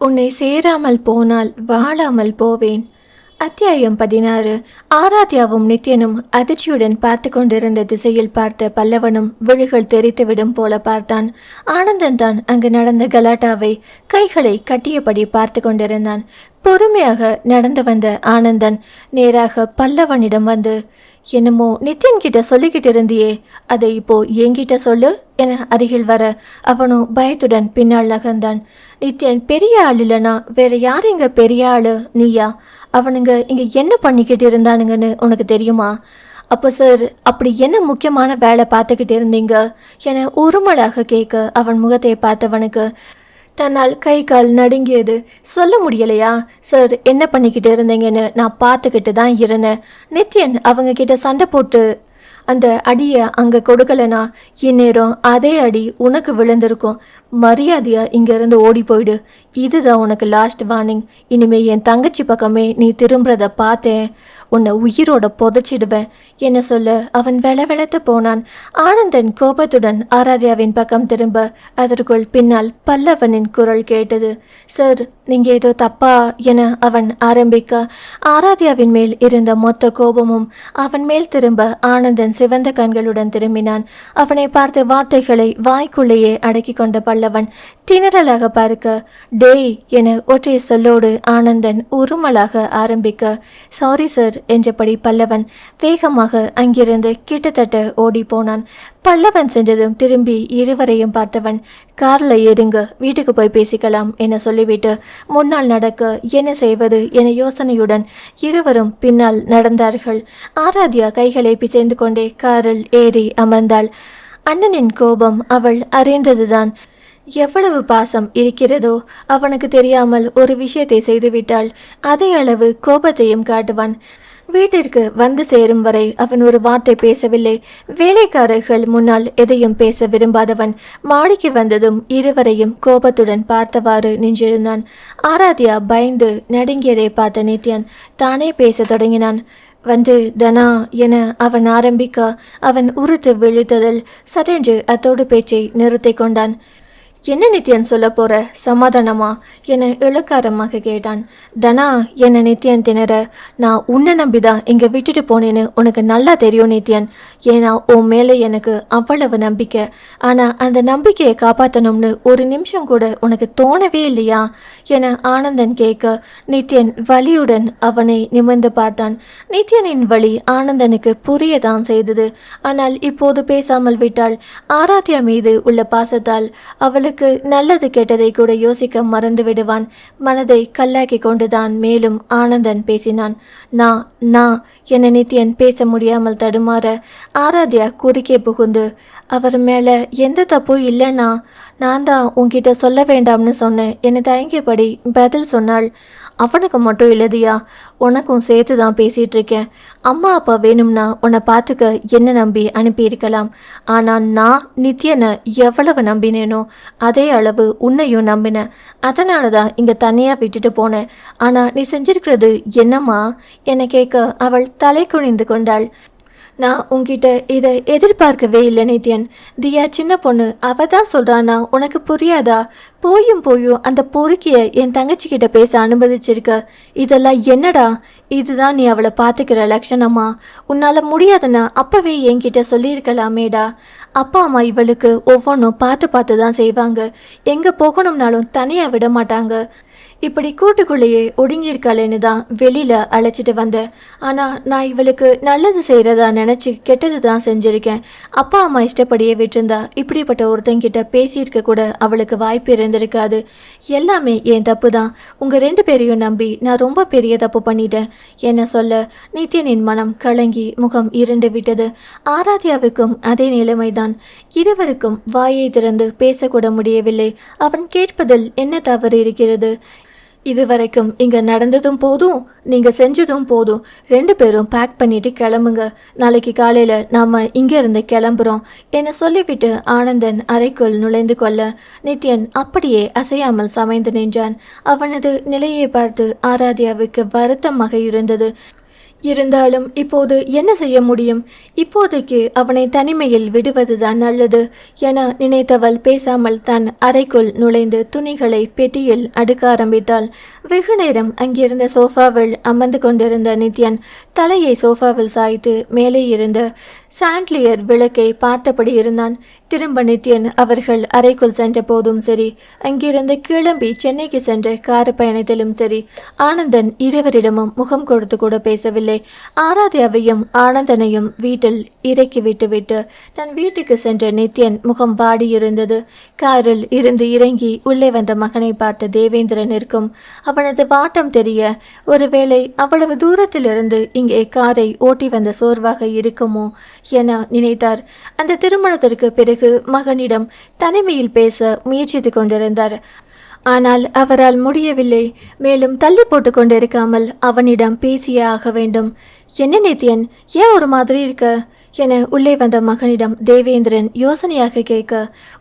உன்னை சேராமல் போனால் வாழாமல் போவேன். அத்தியாயம் 16. ஆராத்யாவும் நித்யனும் அதிர்ச்சியுடன் பார்த்து கொண்டிருந்த திசையில் பார்த்த பல்லவனும் விழிகள் தெரித்துவிடும் போல பார்த்தான். ஆனந்தன் தான் அங்கு நடந்த கலாட்டாவை கைகளை கட்டியபடி பார்த்து கொண்டிருந்தான். பொறுமையாக நடந்து வந்த ஆனந்தன் நேராக பல்லவனிடம் வந்து, என்னமோ நித்யன் கிட்ட சொல்லிக்கிட்டு இருந்தியே, அதை இப்போ என்கிட்ட சொல்லு என அருகில் வர அவனும் பயத்துடன் பின்னால் நகர்ந்தான். நித்யன், பெரிய ஆள் இல்லைனா வேற யார் இங்க பெரிய ஆளு? நீயா? அவனுங்க இங்க என்ன பண்ணிக்கிட்டு இருந்தானுங்கன்னு உனக்கு தெரியுமா? அப்போ சார், அப்படி என்ன முக்கியமான வேலை பார்த்துக்கிட்டு இருந்தீங்க என உருமலாக கேட்க அவன் முகத்தை பார்த்தவனுக்கு தன்னால் கை கால் நடுங்கியது. சொல்ல முடியலையா? சார், என்ன பண்ணிக்கிட்டு இருந்தீங்கன்னு நான் பார்த்துக்கிட்டு தான் இருந்தேன். நித்யன் அவங்க கிட்ட சண்டை போட்டு அந்த அடியை அங்கே கொடுக்கலனா இந்நேரம் அதே அடி உனக்கு விழுந்திருக்கும். மரியாதையா இங்கேருந்து ஓடி போயிடு. இதுதான் உனக்கு லாஸ்ட் வார்னிங். இனிமே என் தங்கச்சி பக்கமே நீ திரும்புறத பார்த்தேன், உன்னை உயிரோட புதைச்சிடுவேன் என்ன சொல்ல அவன் வெளவெளத்து போனான். ஆனந்தன் கோபத்துடன் ஆராத்யாவின் பக்கம் திரும்ப அதற்குள் பின்னால் பல்லவனின் குரல் கேட்டது. சார், நீங்க ஏதோ தப்பா என அவன் ஆரம்பிக்க ஆராத்யாவின் மேல் இருந்த மொத்த கோபமும் அவன் மேல் திரும்ப ஆனந்தன் சிவந்த கண்களுடன் திரும்பினான். அவனை பார்த்து வார்த்தைகளை வாய்க்குள்ளேயே அடக்கி கொண்ட பல்லவன் திணறலாக பார்க்க, டேய் என ஒற்றை சொல்லோடு ஆனந்தன் உருமலாக ஆரம்பிக்க, சாரி சார் என்றபடி பல்லவன் வேகமாக அங்கிருந்து கிட்டத்தட்ட ஓடி போனான். பல்லவன் சென்றதும் திரும்பி இருவரையும் பார்த்தவன், கார்ல ஏறுங்க, வீட்டுக்கு போய் பேசிக்கலாம் என சொல்லிவிட்டு முன்னால் நடக்க என்ன செய்வது என யோசனையுடன் இருவரும் பின்னால் நடந்தார்கள். ஆராத்யா கைகளை பிசைந்து கொண்டே காரில் ஏறி அமர்ந்தாள். அண்ணனின் கோபம் அவள் அறிந்ததுதான். எவ்வளவு பாசம் இருக்கிறதோ அவனுக்கு தெரியாமல் ஒரு விஷயத்தை செய்துவிட்டாள். அதே அளவு கோபத்தையும் காட்டுவான். வீட்டிற்கு வந்து சேரும் வரை அவன் ஒரு வார்த்தை பேசவில்லை. வேலைக்காரர்கள் முன்னால் எதையும் பேச விரும்பாதவன் மாடிக்கு வந்ததும் இருவரையும் கோபத்துடன் பார்த்தவாறு நின்றிருந்தான். ஆராத்யா பயந்து நடுங்கியதை பார்த்த நித்யன் தானே பேச தொடங்கினான். வந்து தனா என அவன் ஆரம்பிக்க அவன் உறுத்து விழித்ததில் சட்டென்று அத்தோடு பேச்சை நிறுத்தி கொண்டான். என்ன நித்யன் சொல்ல போற, சமாதானமா என இழுக்காரமாக கேட்டான். தனா என நித்யன் திணற, நான் உன்னை நம்பிதான் இங்க விட்டுட்டு போனேன்னு உனக்கு நல்லா தெரியும் நித்யன். ஏன்னா உன் மேலே எனக்கு அவ்வளவு நம்பிக்கை. ஆனா அந்த நம்பிக்கையை காப்பாற்றணும்னு ஒரு நிமிஷம் கூட உனக்கு தோணவே இல்லையா என ஆனந்தன் கேட்க நித்யன் வலியுடன் அவனை நிமிர்ந்து பார்த்தான். நித்யனின் வலி ஆனந்தனுக்கு புரியதான் செய்தது. ஆனால் இப்போது பேசாமல் விட்டாள். ஆராத்யா மீது உள்ள பாசத்தால் அவளுக்கு நல்லது கெட்டதை கூட யோசிக்க மறந்து விடுவான். மனதை கல்லாக்கி கொண்டுதான் மேலும் ஆனந்தன் பேசினான். நான் என நித்யன் பேச முடியாமல் தடுமாற ஆராத்யா குறுக்கே புகுந்து, அவர் மேல எந்த தப்பும் இல்லைன்னா நான் தான் உன்கிட்ட சொல்ல வேண்டாம்னு சொன்னேன் என தயங்கியபடி பதில் சொன்னாள். அவனுக்கு மட்டும் இல்லதியா, உனக்கும் சேர்த்து தான் பேசிகிட்டு இருக்கேன். அம்மா அப்பா வேணும்னா உன்னை பார்த்துக்க என்ன நம்பி அனுப்பியிருக்கலாம். ஆனால் நான் நித்யனை எவ்வளவு நம்பினேனோ அதே அளவு உன்னையும் நம்பினேன். அதனால தான் இங்கே தனியாக விட்டுட்டு போனேன். ஆனால் நீ செஞ்சிருக்கிறது என்னம்மா என கேட்க அவள் தலை குனிந்து கொண்டாள். நான் உன்கிட்ட இதை எதிர்பார்க்கவே இல்லை நித்யன். தியா சின்ன பொண்ணு, அவ தான் சொல்றானா, உனக்கு புரியாதா? போயும் அந்த பொறுக்கிய என் தங்கச்சிக்கிட்ட பேச அனுமதிச்சிருக்க. இதெல்லாம் என்னடா? இதுதான் நீ அவளை பார்த்துக்கிற லட்சணமா? உன்னால முடியாதுன்னா அப்பவே என்கிட்ட சொல்லியிருக்கலாமேடா. அப்பா அம்மா இவளுக்கு ஒவ்வொன்றும் பார்த்து தான் செய்வாங்க. எங்கே போகணும்னாலும் தனியாக விட மாட்டாங்க. இப்படி கூட்டுக்குள்ளேயே ஒடுங்கியிருக்காளேன்னு தான் வெளியில் அழைச்சிட்டு வந்தேன். ஆனால் நான் இவளுக்கு நல்லது செய்கிறதா நினச்சி கெட்டது தான் செஞ்சுருக்கேன். அப்பா அம்மா இஷ்டப்படியே விட்டுருந்தா இப்படிப்பட்ட ஒருத்தங்கிட்ட பேசியிருக்க கூட அவளுக்கு வாய்ப்பு இருந்திருக்காது. எல்லாமே என் தப்பு தான். உங்கள் 2 பேரையும் நம்பி நான் ரொம்ப பெரிய தப்பு பண்ணிட்டேன் என்ன சொல்ல நித்யனின் மனம் கலங்கி முகம் இருண்டு விட்டது. ஆராத்யாவுக்கும் அதே நிலைமைதான். இருவருக்கும் வாயை திறந்து பேசக்கூட முடியவில்லை. அவன் கேட்பதில் என்ன தவறு இருக்கிறது? இதுவரைக்கும் இங்கே நடந்ததும் போதும், நீங்கள் செஞ்சதும் போதும். 2 பேரும் பேக் பண்ணிட்டு கிளம்புங்க. நாளைக்கு காலையில் நாம் இங்கேருந்து கிளம்புறோம் என சொல்லிவிட்டு ஆனந்தன் அறைக்குள் நுழைந்து கொள்ள நித்யன் அப்படியே அசையாமல் சமைந்து நின்றான். அவனது நிலையை பார்த்து ஆராத்யாவுக்கு வருத்தமாக இருந்தது. இருந்தாலும் இப்போது என்ன செய்ய முடியும்? இப்போதைக்கு அவனை தனிமையில் விடுவதுதான் நல்லது என நினைத்தவள் பேசாமல் தன் அறைக்குள் நுழைந்து துணிகளை பெட்டியில் அடுக்க ஆரம்பித்தாள். வெகு நேரம் அங்கிருந்த சோஃபாவில் அமர்ந்து கொண்டிருந்த நித்யன் தலையை சோஃபாவில் சாய்த்து மேலே இருந்த சாண்ட்லியர் விளக்கை பார்த்தபடி இருந்தான். திரும்ப நித்யன் அவர்கள் அறைக்குள் சென்ற போதும் சரி, அங்கிருந்து கிளம்பி சென்னைக்கு சென்ற கார் பயணத்திலும் சரி, ஆனந்தன் இருவரிடமும் முகம் கொடுத்து கூட பேசவில்லை. ஆராத்யாவையும் ஆனந்தனையும் வீட்டில் இறக்கி விட்டுவிட்டு தன் வீட்டுக்கு சென்ற நித்யன் முகம் வாடியிருந்தது. காரில் இருந்து இறங்கி உள்ளே வந்த மகனை பார்த்த தேவேந்திரனிற்கும் அவனது வாட்டம் தெரிய, ஒருவேளை அவ்வளவு தூரத்திலிருந்து இங்கே காரை ஓட்டி வந்த சோர்வாக இருக்குமோ என நினைத்தார். அந்த திருமணத்திற்கு பிறகு மகனிடம் தனிமையில் பேச முயற்சித்து கொண்டிருந்தார். ஆனால் அவரால் முடியவில்லை. மேலும் தள்ளி போட்டு கொண்டிருக்காமல் அவனிடம் பேசியே ஆக வேண்டும். என்ன நித்யன், ஏன் ஒரு மாதிரி இருக்க என உள்ளே வந்த மகனிடம் தேவேந்திரன் யோசனையாக கேட்க,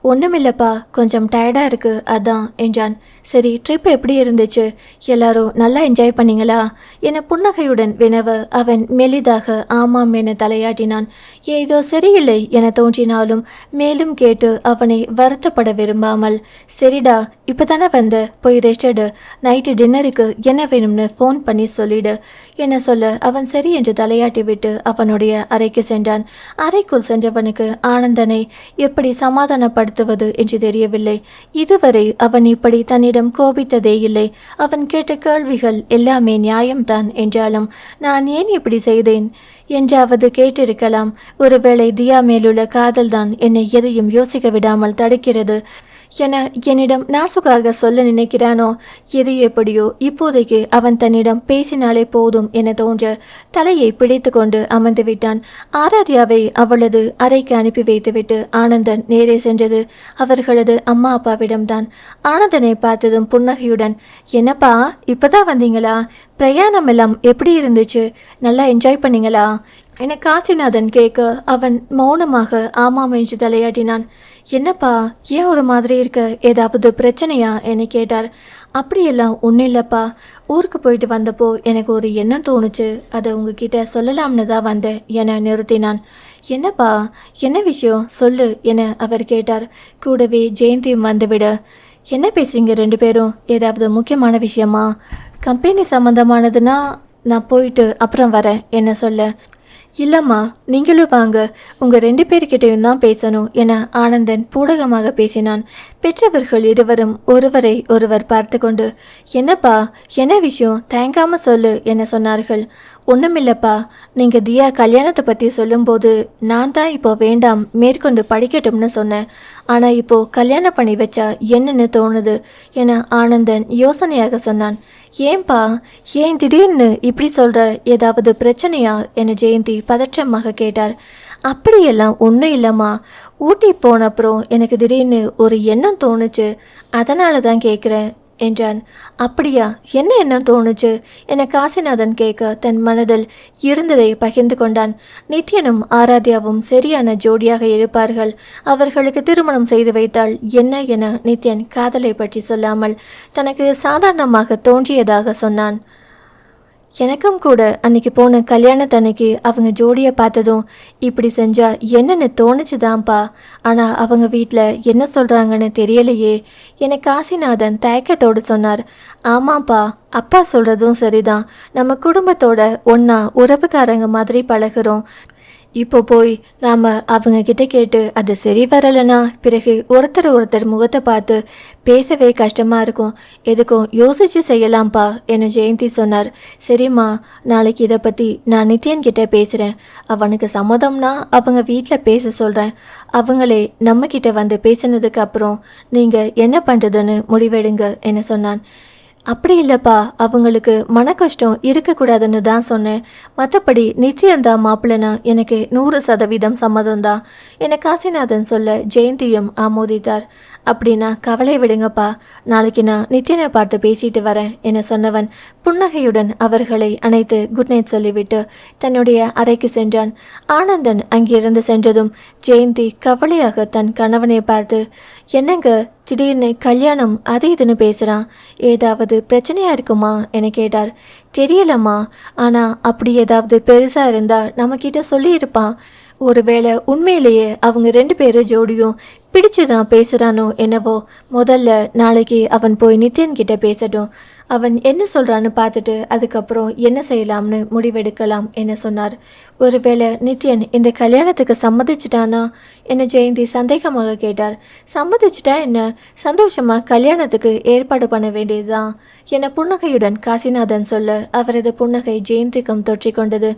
ஒன்றுமில்லப்பா, கொஞ்சம் டயர்டாக இருக்கு அதான் என்றான். சரி, ட்ரிப் எப்படி இருந்துச்சு? எல்லாரும் நல்லா என்ஜாய் பண்ணீங்களா என புன்னகையுடன் வினவ அவன் மெலிதாக ஆமாம் என தலையாட்டினான். ஏதோ சரியில்லை என தோன்றினாலும் மேலும் கேட்டு அவனை வருத்தப்பட விரும்பாமல், சரிடா இப்போதானே வந்த, போய் ரெஸ்ட் எடு, நைட்டு டின்னருக்கு என்ன வேணும்னு ஃபோன் பண்ணி சொல்லிடு என சொல்ல அவன் சரி என்று தலையாட்டி விட்டு அவனுடைய அறைக்கு சென்றான். அறைக்குள் சென்றவனுக்கு ஆனந்தனை எப்படி சமாதானப்படுத்துவது என்று தெரியவில்லை. இதுவரை அவன் இப்படி தன்னிடம் கோபித்ததே இல்லை. அவன் கேட்ட கேள்விகள் எல்லாமே நியாயம்தான் என்றாலும் நான் ஏன் இப்படி செய்தேன் என்றாவது கேட்டிருக்கலாம். ஒருவேளை தியா மேலுள்ள காதல்தான் என்னை எதையும் யோசிக்க விடாமல் தடுக்கிறது என என்னிடம் நாசுக்காக சொல்ல நினைக்கிறானோ. எது எப்படியோ இப்போதைக்கு அவன் தன்னிடம் பேசினாலே போதும் என தோன்ற தலையை பிடித்து கொண்டு அமர்ந்து விட்டான். ஆராத்யாவை அவளது அறைக்கு அனுப்பி வைத்துவிட்டு ஆனந்தன் நேரே சென்றது அவர்களது அம்மா அப்பாவிடம்தான். ஆனந்தனை பார்த்ததும் புன்னகையுடன், என்னப்பா இப்பதான் வந்தீங்களா? பிரயாணம் எல்லாம் எப்படி இருந்துச்சு? நல்லா என்ஜாய் பண்ணீங்களா என காசிநாதன் கேட்க அவன் மௌனமாக ஆமாம் என்று தலையாட்டினான். என்னப்பா ஏன் ஒரு மாதிரி இருக்க, ஏதாவது பிரச்சனையா என கேட்டார். அப்படியெல்லாம் ஒன்றும் இல்லைப்பா, ஊருக்கு போயிட்டு வந்தப்போ எனக்கு ஒரு எண்ணம் தோணுச்சு, அதை உங்ககிட்ட சொல்லலாம்னு தான் வந்தேன் என நிறுத்தினான். என்னப்பா, என்ன விஷயம் சொல்லு என அவர் கேட்டார். கூடவே ஜெயந்தியும் வந்துவிட, என்ன பேசுறீங்க ரெண்டு பேரும்? ஏதாவது முக்கியமான விஷயமா? கம்பெனி சம்மந்தமானதுன்னா நான் போயிட்டு அப்புறம் வரேன் என்ன சொல்ல, இல்லம்மா நீங்களும் வாங்க, உங்க ரெண்டு பேர்கிட்டையும் தான் பேசணும் என ஆனந்தன் பூடகமாக பேசினான். பெற்றவர்கள் இருவரும் ஒருவரை ஒருவர் பார்த்து கொண்டு, என்னப்பா என்ன விஷயம், தயங்காம சொல்லு என சொன்னார்கள். ஒன்றுமில்லப்பா, நீங்கள் தியா கல்யாணத்தை பற்றி சொல்லும்போது நான் தான் இப்போ வேண்டாம் மேற்கொண்டு படிக்கட்டும்னு சொன்னேன். ஆனால் இப்போது கல்யாணம் பண்ணி வச்சா என்னன்னு தோணுது என ஆனந்தன் யோசனையாக சொன்னான். ஏன்பா, ஏன் திடீர்னு இப்படி சொல்கிற, ஏதாவது பிரச்சனையா என ஜெயந்தி பதற்றமாக கேட்டார். அப்படியெல்லாம் ஒன்றும் இல்லைம்மா, ஊட்டி போன அப்புறம் எனக்கு திடீர்னு ஒரு எண்ணம் தோணுச்சு, அதனால தான் கேட்குறேன் என்றான். அப்படியா, என்ன எண்ணம் தோணுச்சு என காசிநாதன் கேட்க தன் மனதில் இருந்ததை பகிர்ந்து கொண்டான். நித்யனும் ஆராத்யாவும் சரியான ஜோடியாக இருப்பார்கள், அவர்களுக்கு திருமணம் செய்து வைத்தால் என்ன என நித்யன் காதலை பற்றி சொல்லாமல் தனக்கு சாதாரணமாக தோன்றியதாக சொன்னான். எனக்கும் கூட அன்னைக்கு போன கல்யாணத்தன்னைக்கு அவங்க ஜோடியை பார்த்ததும் இப்படி செஞ்சா என்னன்னு தோணுச்சுதான்ப்பா. ஆனால் அவங்க வீட்டில் என்ன சொல்கிறாங்கன்னு தெரியலையே என காசிநாதன் தயக்கத்தோடு சொன்னார். ஆமாப்பா, அப்பா சொல்கிறதும் சரிதான், நம்ம குடும்பத்தோட ஒன்றா உறவுக்காரங்க மாதிரி பழகிறோம். இப்போ போய் நாம் அவங்க கிட்ட கேட்டு அது சரி வரலைன்னா பிறகு ஒருத்தர் முகத்தை பார்த்து பேசவே கஷ்டமாக இருக்கும், எதுக்கும் யோசித்து செய்யலாம்ப்பா என ஜெயந்தி சொன்னார். சரிம்மா, நாளைக்கு இதை பற்றி நான் நித்யன் கிட்ட பேசுகிறேன், அவனுக்கு சம்மதம்னா அவங்க வீட்டில் பேச சொல்கிறேன், அவங்களே நம்மக்கிட்ட வந்து பேசினதுக்கு அப்புறம் நீங்கள் என்ன பண்ணுறதுன்னு முடிவெடுங்க என சொன்னான். அப்படி இல்லைப்பா, அவங்களுக்கு மன கஷ்டம் இருக்கக்கூடாதுன்னு தான் சொன்னேன், மற்றபடி நித்யந்தான் மாப்பிள்ளனா எனக்கு 100% சம்மதம்தான் என காசிநாதன் சொல்ல ஜெயந்தியும் ஆமோதித்தார். அப்படின்னா கவலை விடுங்கப்பா, நாளைக்கு நான் நித்யனை பார்த்து பேசிட்டு வரேன் என சொன்னவன் புன்னகையுடன் அவர்களை அணைத்து குட் நைட் சொல்லிவிட்டு தன்னுடைய அறைக்கு சென்றான். ஆனந்தன் அங்கிருந்து சென்றதும் ஜெயந்தி கவலையாக தன் கணவனை பார்த்து, என்னங்க திடீர்னு கல்யாணம் அது இதுன்னு பேசுகிறான், ஏதாவது பிரச்சனையாக இருக்குமா என கேட்டார். தெரியலம்மா, ஆனால் அப்படி ஏதாவது பெருசாக இருந்தால் நம்மக்கிட்ட சொல்லியிருப்பான். ஒருவேளை உண்மையிலேயே அவங்க 2 பேரும் ஜோடியும் பிடிச்சுதான் பேசுகிறானோ என்னவோ. முதல்ல நாளைக்கு அவன் போய் நித்யன் கிட்ட பேசட்டும், அவன் என்ன சொல்கிறான்னு பார்த்துட்டு அதுக்கப்புறம் என்ன செய்யலாம்னு முடிவெடுக்கலாம் என சொன்னார். ஒருவேளை நித்யன் இந்த கல்யாணத்துக்கு சம்மதிச்சிட்டானா என ஜெயந்தி சந்தேகமாக கேட்டார். சம்மதிச்சிட்டா என்ன, சந்தோஷமாக கல்யாணத்துக்கு ஏற்பாடு பண்ண வேண்டியதுதான் என புன்னகையுடன் காசிநாதன் சொல்ல அவரது புன்னகை ஜெயந்திக்கும் தொற்றிக்கொண்டது.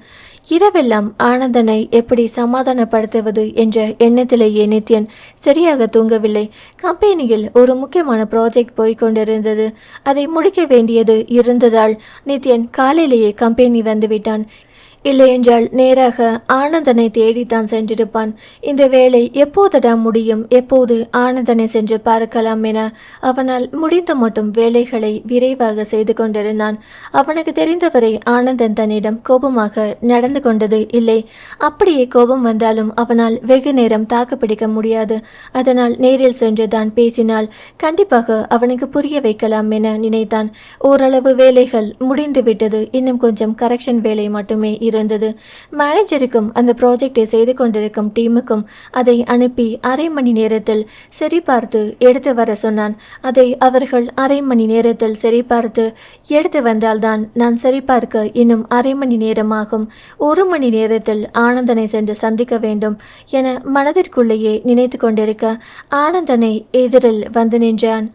இரவெல்லாம் ஆனந்தனை எப்படி சமாதானப்படுத்துவது என்ற எண்ணத்திலேயே நித்யன் சரியாக தூங்கவில்லை. கம்பெனியில் ஒரு முக்கியமான ப்ராஜெக்ட் போய்கொண்டிருந்தது. அதை முடிக்க வேண்டியது இருந்ததால் நித்யன் காலையிலேயே கம்பெனி வந்துவிட்டான். இல்லையென்றால் நேராக ஆனந்தனை தேடித்தான் சென்றிருப்பான். இந்த வேலை எப்போதடா முடியும், எப்போது ஆனந்தனை சென்று பார்க்கலாம் என அவனால் முடிந்த மட்டும் வேலைகளை விரைவாக செய்து கொண்டிருந்தான். அவனுக்கு தெரிந்தவரை ஆனந்தன் தன்னிடம் கோபமாக நடந்து கொண்டது இல்லை. அப்படியே கோபம் வந்தாலும் அவனால் வெகு நேரம் தாக்குப்பிடிக்க முடியாது. அதனால் நேரில் சென்று தான் பேசினால் கண்டிப்பாக அவனுக்கு புரிய வைக்கலாம் என நினைத்தான். ஓரளவு வேலைகள் முடிந்துவிட்டது, இன்னும் கொஞ்சம் கரெக்ஷன் வேலை மட்டுமே இருந்தது. மேனேஜருக்கும் அந்த ப்ராஜெக்டை செய்து கொண்டிருக்கும் டீமுக்கும் அதை அனுப்பி அரை மணி நேரத்தில் சரிபார்த்து எடுத்து வர சொன்னான். அதை அவர்கள் அரை மணி நேரத்தில் சரிபார்த்து எடுத்து வந்தால்தான் நான் சரிபார்க்க இன்னும் அரை மணி நேரமாகும். 1 மணி நேரத்தில் ஆனந்தனை சென்று சந்திக்க வேண்டும் என மனதிற்குள்ளேயே நினைத்து கொண்டிருக்க ஆனந்தனை எதிரில் வந்து நின்றான்.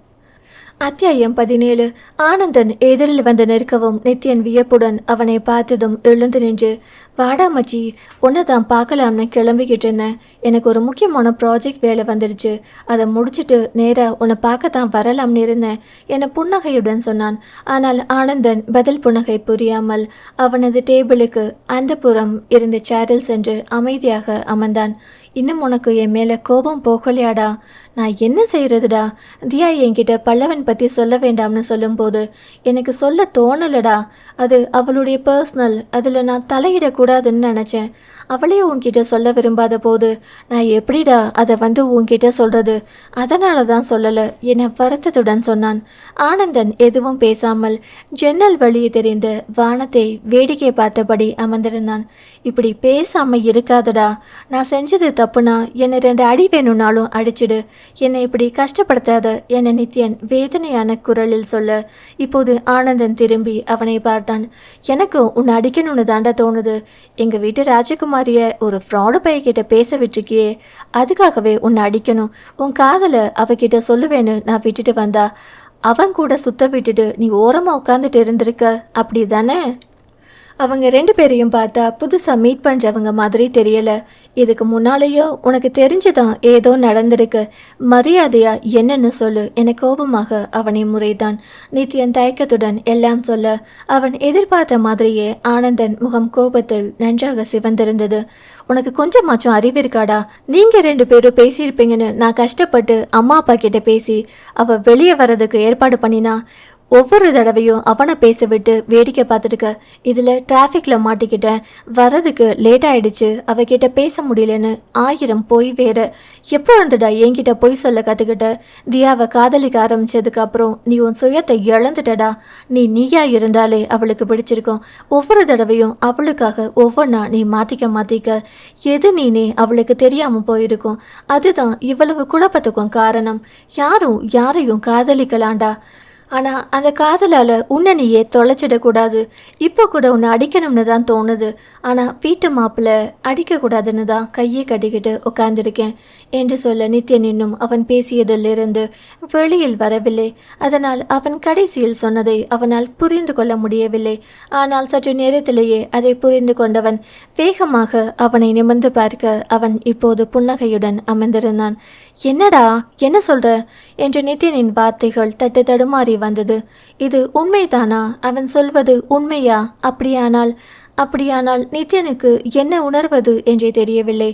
அத்தியாயம் 17. ஆனந்தன் எதிரில் வந்து நிற்கவும் நித்யன் வியப்புடன் அவனை பார்த்ததும் எழுந்து நின்று, வாடா மச்சி, உன்னை தான் பார்க்கலாம்னு கிளம்பிக்கிட்டு இருந்தேன். எனக்கு ஒரு முக்கியமான ப்ராஜெக்ட் வேலை வந்துடுச்சு, அதை முடிச்சுட்டு நேராக உன்னை பார்க்கத்தான் வரலாம்னு இருந்தேன் என புன்னகையுடன் சொன்னான். ஆனால் ஆனந்தன் பதில் புன்னகை புரியாமல் அவனது டேபிளுக்கு அந்த புறம் இருந்த சேரில் சென்று அமைதியாக அமர்ந்தான். இன்னும் உனக்கு என் மேலே கோபம் போகலையாடா? நான் என்ன செய்கிறதுடா? தியா என்கிட்ட பல்லவன் பற்றி சொல்ல வேண்டாம்னு சொல்லும்போது எனக்கு சொல்ல தோணலடா. அது அவளுடைய பர்சனல், அதில் நான் தலையிடக்கூடாதுன்னு நினச்சேன். அவளே உன்கிட்ட சொல்ல விரும்பாத போது நான் எப்படிடா அதை வந்து உன்கிட்ட சொல்கிறது? அதனால தான் சொல்லலை என வருத்தத்துடன் சொன்னான். ஆனந்தன் எதுவும் பேசாமல் ஜன்னல் வழியே தெரிந்த வானத்தை வேடிக்கை பார்த்தபடி அமர்ந்திருந்தான். இப்படி பேசாமல் இருக்காதடா, நான் செஞ்சது தப்புனா என்னை 2 அடி வேணும்னாலும் அடிச்சிடு, என்னை இப்படி கஷ்டப்படுத்தாத என நித்யன் வேதனையான குரலில் சொல்ல இப்போது ஆனந்தன் திரும்பி அவனை பார்த்தான். எனக்கு உன்னை அடிக்கணும்னு தாண்டா தோணுது. எங்கள் வீட்டு ராஜகுமாரிய ஒரு ஃப்ராடு பையன்கிட்ட பேச விட்டுருக்கியே, அதுக்காகவே உன்னை அடிக்கணும். உன் காதலை அவகிட்ட சொல்லுவேன்னு நான் விட்டுட்டு வந்தா அவன் கூட சுத்த விட்டுட்டு நீ ஓரமாக உட்காந்துட்டு இருந்திருக்க, அப்படி தானே? அவங்க 2 பேரையும் பார்த்தா புதுசாக மீட் பண்ணுறவங்க மாதிரி தெரியலை. இதுக்கு முன்னாலேயோ உனக்கு தெரிஞ்சுதான் ஏதோ நடந்திருக்கு, மரியாதையா என்னன்னு சொல்லு என கோபமாக அவனை முறைத்தான். நித்யன் தயக்கத்துடன் எல்லாம் சொல்ல அவன் எதிர்பார்த்த மாதிரியே ஆனந்தன் முகம் கோபத்தில் நன்றாக சிவந்திருந்தது. உனக்கு கொஞ்சமாச்சும் அறிவு இருக்காடா? நீங்க 2 பேரும் பேசியிருப்பீங்கன்னு நான் கஷ்டப்பட்டு அம்மா அப்பா கிட்ட பேசி அவ வெளியே வர்றதுக்கு ஏற்பாடு பண்ணினா ஒவ்வொரு தடவையும் அவனை பேச விட்டு வேடிக்கை பார்த்துருக்க. இதில் டிராஃபிக்கில் மாட்டிக்கிட்டேன், வர்றதுக்கு லேட் ஆகிடுச்சு, அவகிட்ட பேச முடியலன்னு 1000 பொய் வேற. எப்போ வந்துடா என்கிட்ட பொய் சொல்ல கற்றுக்கிட்ட? தியாவை காதலிக்க ஆரம்பித்ததுக்கு அப்புறம் நீ உன் சுயத்தை இழந்துட்டடா. நீயா இருந்தாலே அவளுக்கு பிடிச்சிருக்கும். ஒவ்வொரு தடவையும் அவளுக்காக ஒவ்வொன்றா நீ மாற்றிக்க எது நீனே அவளுக்கு தெரியாமல் போயிருக்கும். அதுதான் இவ்வளவு குழப்பத்துக்கும் காரணம். யாரும் யாரையும் காதலிக்கலாண்டா, ஆனால் அந்த காதலால் உன்னை நீயே தொலைச்சிடக்கூடாது. இப்போ கூட உன்னை அடிக்கணும்னு தான் தோணுது, ஆனால் வீட்டு மாப்பிள்ளை அடிக்கக்கூடாதுன்னு தான் கையை கட்டிக்கிட்டு உட்கார்ந்துருக்கேன் என்று சொல்ல நித்யன் இன்னும் அவன் பேசியதிலிருந்து வெளியில் வரவில்லை. அதனால் அவன் கடைசியில் சொன்னதை அவனால் புரிந்து கொள்ள முடியவில்லை. ஆனால் சற்று நேரத்திலேயே அதை புரிந்து கொண்டவன் வேகமாக அவனை நிமிர்ந்து பார்க்க அவன் இப்போது புன்னகையுடன் அமர்ந்திருந்தான். என்னடா, என்ன சொல்ற என்று நித்யனின் வார்த்தைகள் தட்டு தடுமாறி வந்தது. இது உண்மைதானா? அவன் சொல்வது உண்மையா? அப்படியானால் நித்யனுக்கு என்ன உணர்வது என்றே தெரியவில்லை.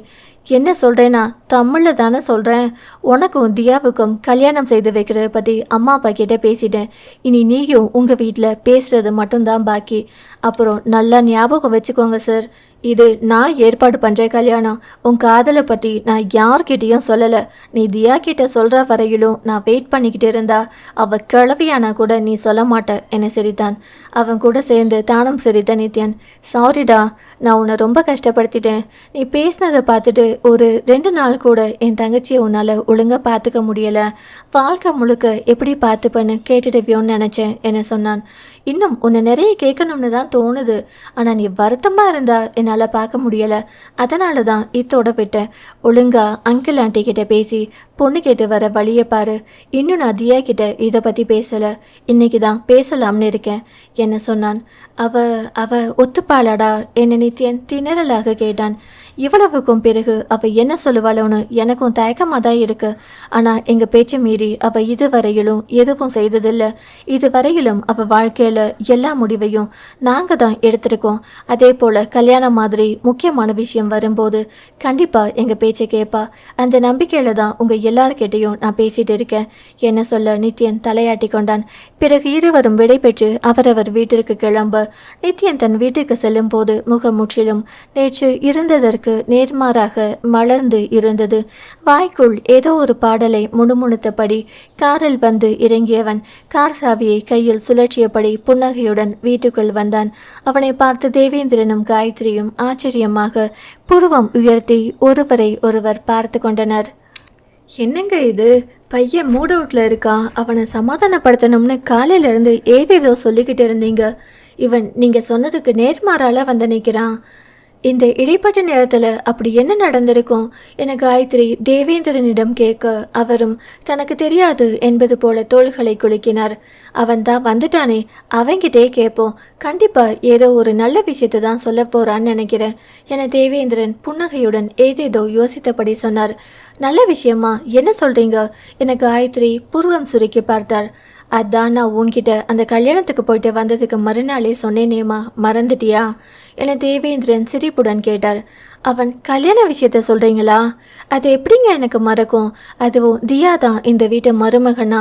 என்ன சொல்கிறேன்னா தமிழில் தானே சொல்கிறேன். உனக்கும் தியாவுக்கும் கல்யாணம் செய்து வைக்கிறத பற்றி அம்மா அப்பா கிட்டே பேசிட்டேன். இனி நீயும் உங்கள் வீட்டில் பேசுகிறது மட்டும்தான் பாக்கி. அப்புறம் நல்லா ஞாபகம் வச்சுக்கோங்க சார், இது நான் ஏற்பாடு பண்ணுற கல்யாணம். உன் காதலை பற்றி நான் யார்கிட்டையும் சொல்லலை. நீ தியா கிட்ட சொல்கிற வரையிலும் நான் வெயிட் பண்ணிக்கிட்டு இருந்தா அவள் கிளவியானா கூட நீ சொல்ல மாட்ட என சிரித்தான். அவன் கூட சேர்ந்து தானும் சிரித்த நித்யன். சாரிடா, நான் உன்னை ரொம்ப கஷ்டப்படுத்திட்டேன். நீ பேசினதை பார்த்துட்டு ஒரு 2 நாள் கூட என் தங்கச்சியை உன்னால் ஒழுங்காக பார்த்துக்க முடியலை. வாழ்க்கை முழுக்க எப்படி பார்த்துப்பேன்னு கேட்டுடுவியோன்னு நினச்சேன் என சொன்னான். இன்னும் உன்னை நிறைய கேட்கணும்னு தான் தோணுது. ஆனால் நீ வருத்தமாக இருந்தா என்னால் பார்க்க முடியலை. அதனால தான் இத்தோட விட்டேன். ஒழுங்கா அங்கிள் ஆண்டி கிட்ட பேசி பொண்ணு கேட்டு வர வழியை பாரு. இன்னும் நான் தியா கிட்ட இதை பற்றி பேசலை. இன்னைக்கு தான் பேசலாம்னு இருக்கேன் என்ன சொன்னான். அவ ஒத்துப்பாளாடா என நித்யன் திணறலாக கேட்டான். இவ்வளவுக்கும் பிறகு அவள் என்ன சொல்லுவாளோன்னு எனக்கும் தயக்கமாக தான் இருக்கு. ஆனால் எங்கள் பேச்சு மீறி அவள் இதுவரையிலும் எதுவும் செய்ததில்லை. இதுவரையிலும் அவள் வாழ்க்கையில் எல்லா முடிவையும் நாங்கள் தான் எடுத்திருக்கோம். அதே போல் கல்யாணம் மாதிரி முக்கியமான விஷயம் வரும்போது கண்டிப்பாக எங்கள் பேச்சை கேட்பா. அந்த நம்பிக்கையில் தான் உங்கள் எல்லார்கிட்டையும் நான் பேசிகிட்டு இருக்கேன் என்ன சொல்ல நித்யன் தலையாட்டி கொண்டான். பிறகு இருவரும் விடை பெற்று அவரவர் வீட்டிற்கு கிளம்ப நித்யன் தன் வீட்டுக்கு செல்லும் போது முகம் முற்றிலும் நேற்று இருந்ததற்கு நேர்மாறாக மலர்ந்து இருந்தது. வாய்க்குள் ஏதோ ஒரு பாடலை முணுமுணுத்தபடி காரில் வந்து இறங்கியவன் கார் சாவியை கையில் சுழற்றியபடி புன்னகையுடன் வீட்டுக்குள் வந்தான். அவனை பார்த்து தேவேந்திரனும் காயத்ரியும் ஆச்சரியமாக புருவம் உயர்த்தி ஒருவரை ஒருவர் பார்த்து கொண்டனர். என்னங்க இது, பையன் மூட் அவுட்ல இருக்கா, அவனை சமாதானப்படுத்தணும்னு காலையிலேருந்து ஏதேதோ சொல்லிக்கிட்டு இருந்தீங்க. இவன் நீங்கள் சொன்னதுக்கு நேர்மாறால வந்து நிற்கிறான். இந்த இடைப்பட்ட நேரத்தில் அப்படி என்ன நடந்திருக்கும் என காயத்ரி தேவேந்திரனிடம் கேட்க அவரும் தனக்கு தெரியாது என்பது போல தோள்களை குலுக்கினார். அவன் தான் வந்துட்டானே, அவங்கிட்டே கேட்போம். கண்டிப்பாக ஏதோ ஒரு நல்ல விஷயத்தை தான் சொல்ல போறான்னு நினைக்கிறேன் என தேவேந்திரன் புன்னகையுடன் ஏதேதோ யோசித்தபடி சொன்னார். நல்ல விஷயமா, என்ன சொல்றீங்க என காயத்ரி புருவம் சுருக்கி பார்த்தார். அதான் நான் உன்கிட்ட அந்த கல்யாணத்துக்கு போயிட்டு வந்ததுக்கு மறுநாளே சொன்னேனேமா, மறந்துட்டியா என தேவேந்திரன் சிரிப்புடன் கேட்டார். அவன் கல்யாண விஷயத்த சொல்கிறீங்களா? அது எப்படிங்க எனக்கு மறக்கும்? அதுவும் தியா தான் இந்த வீட்டு மருமகனா.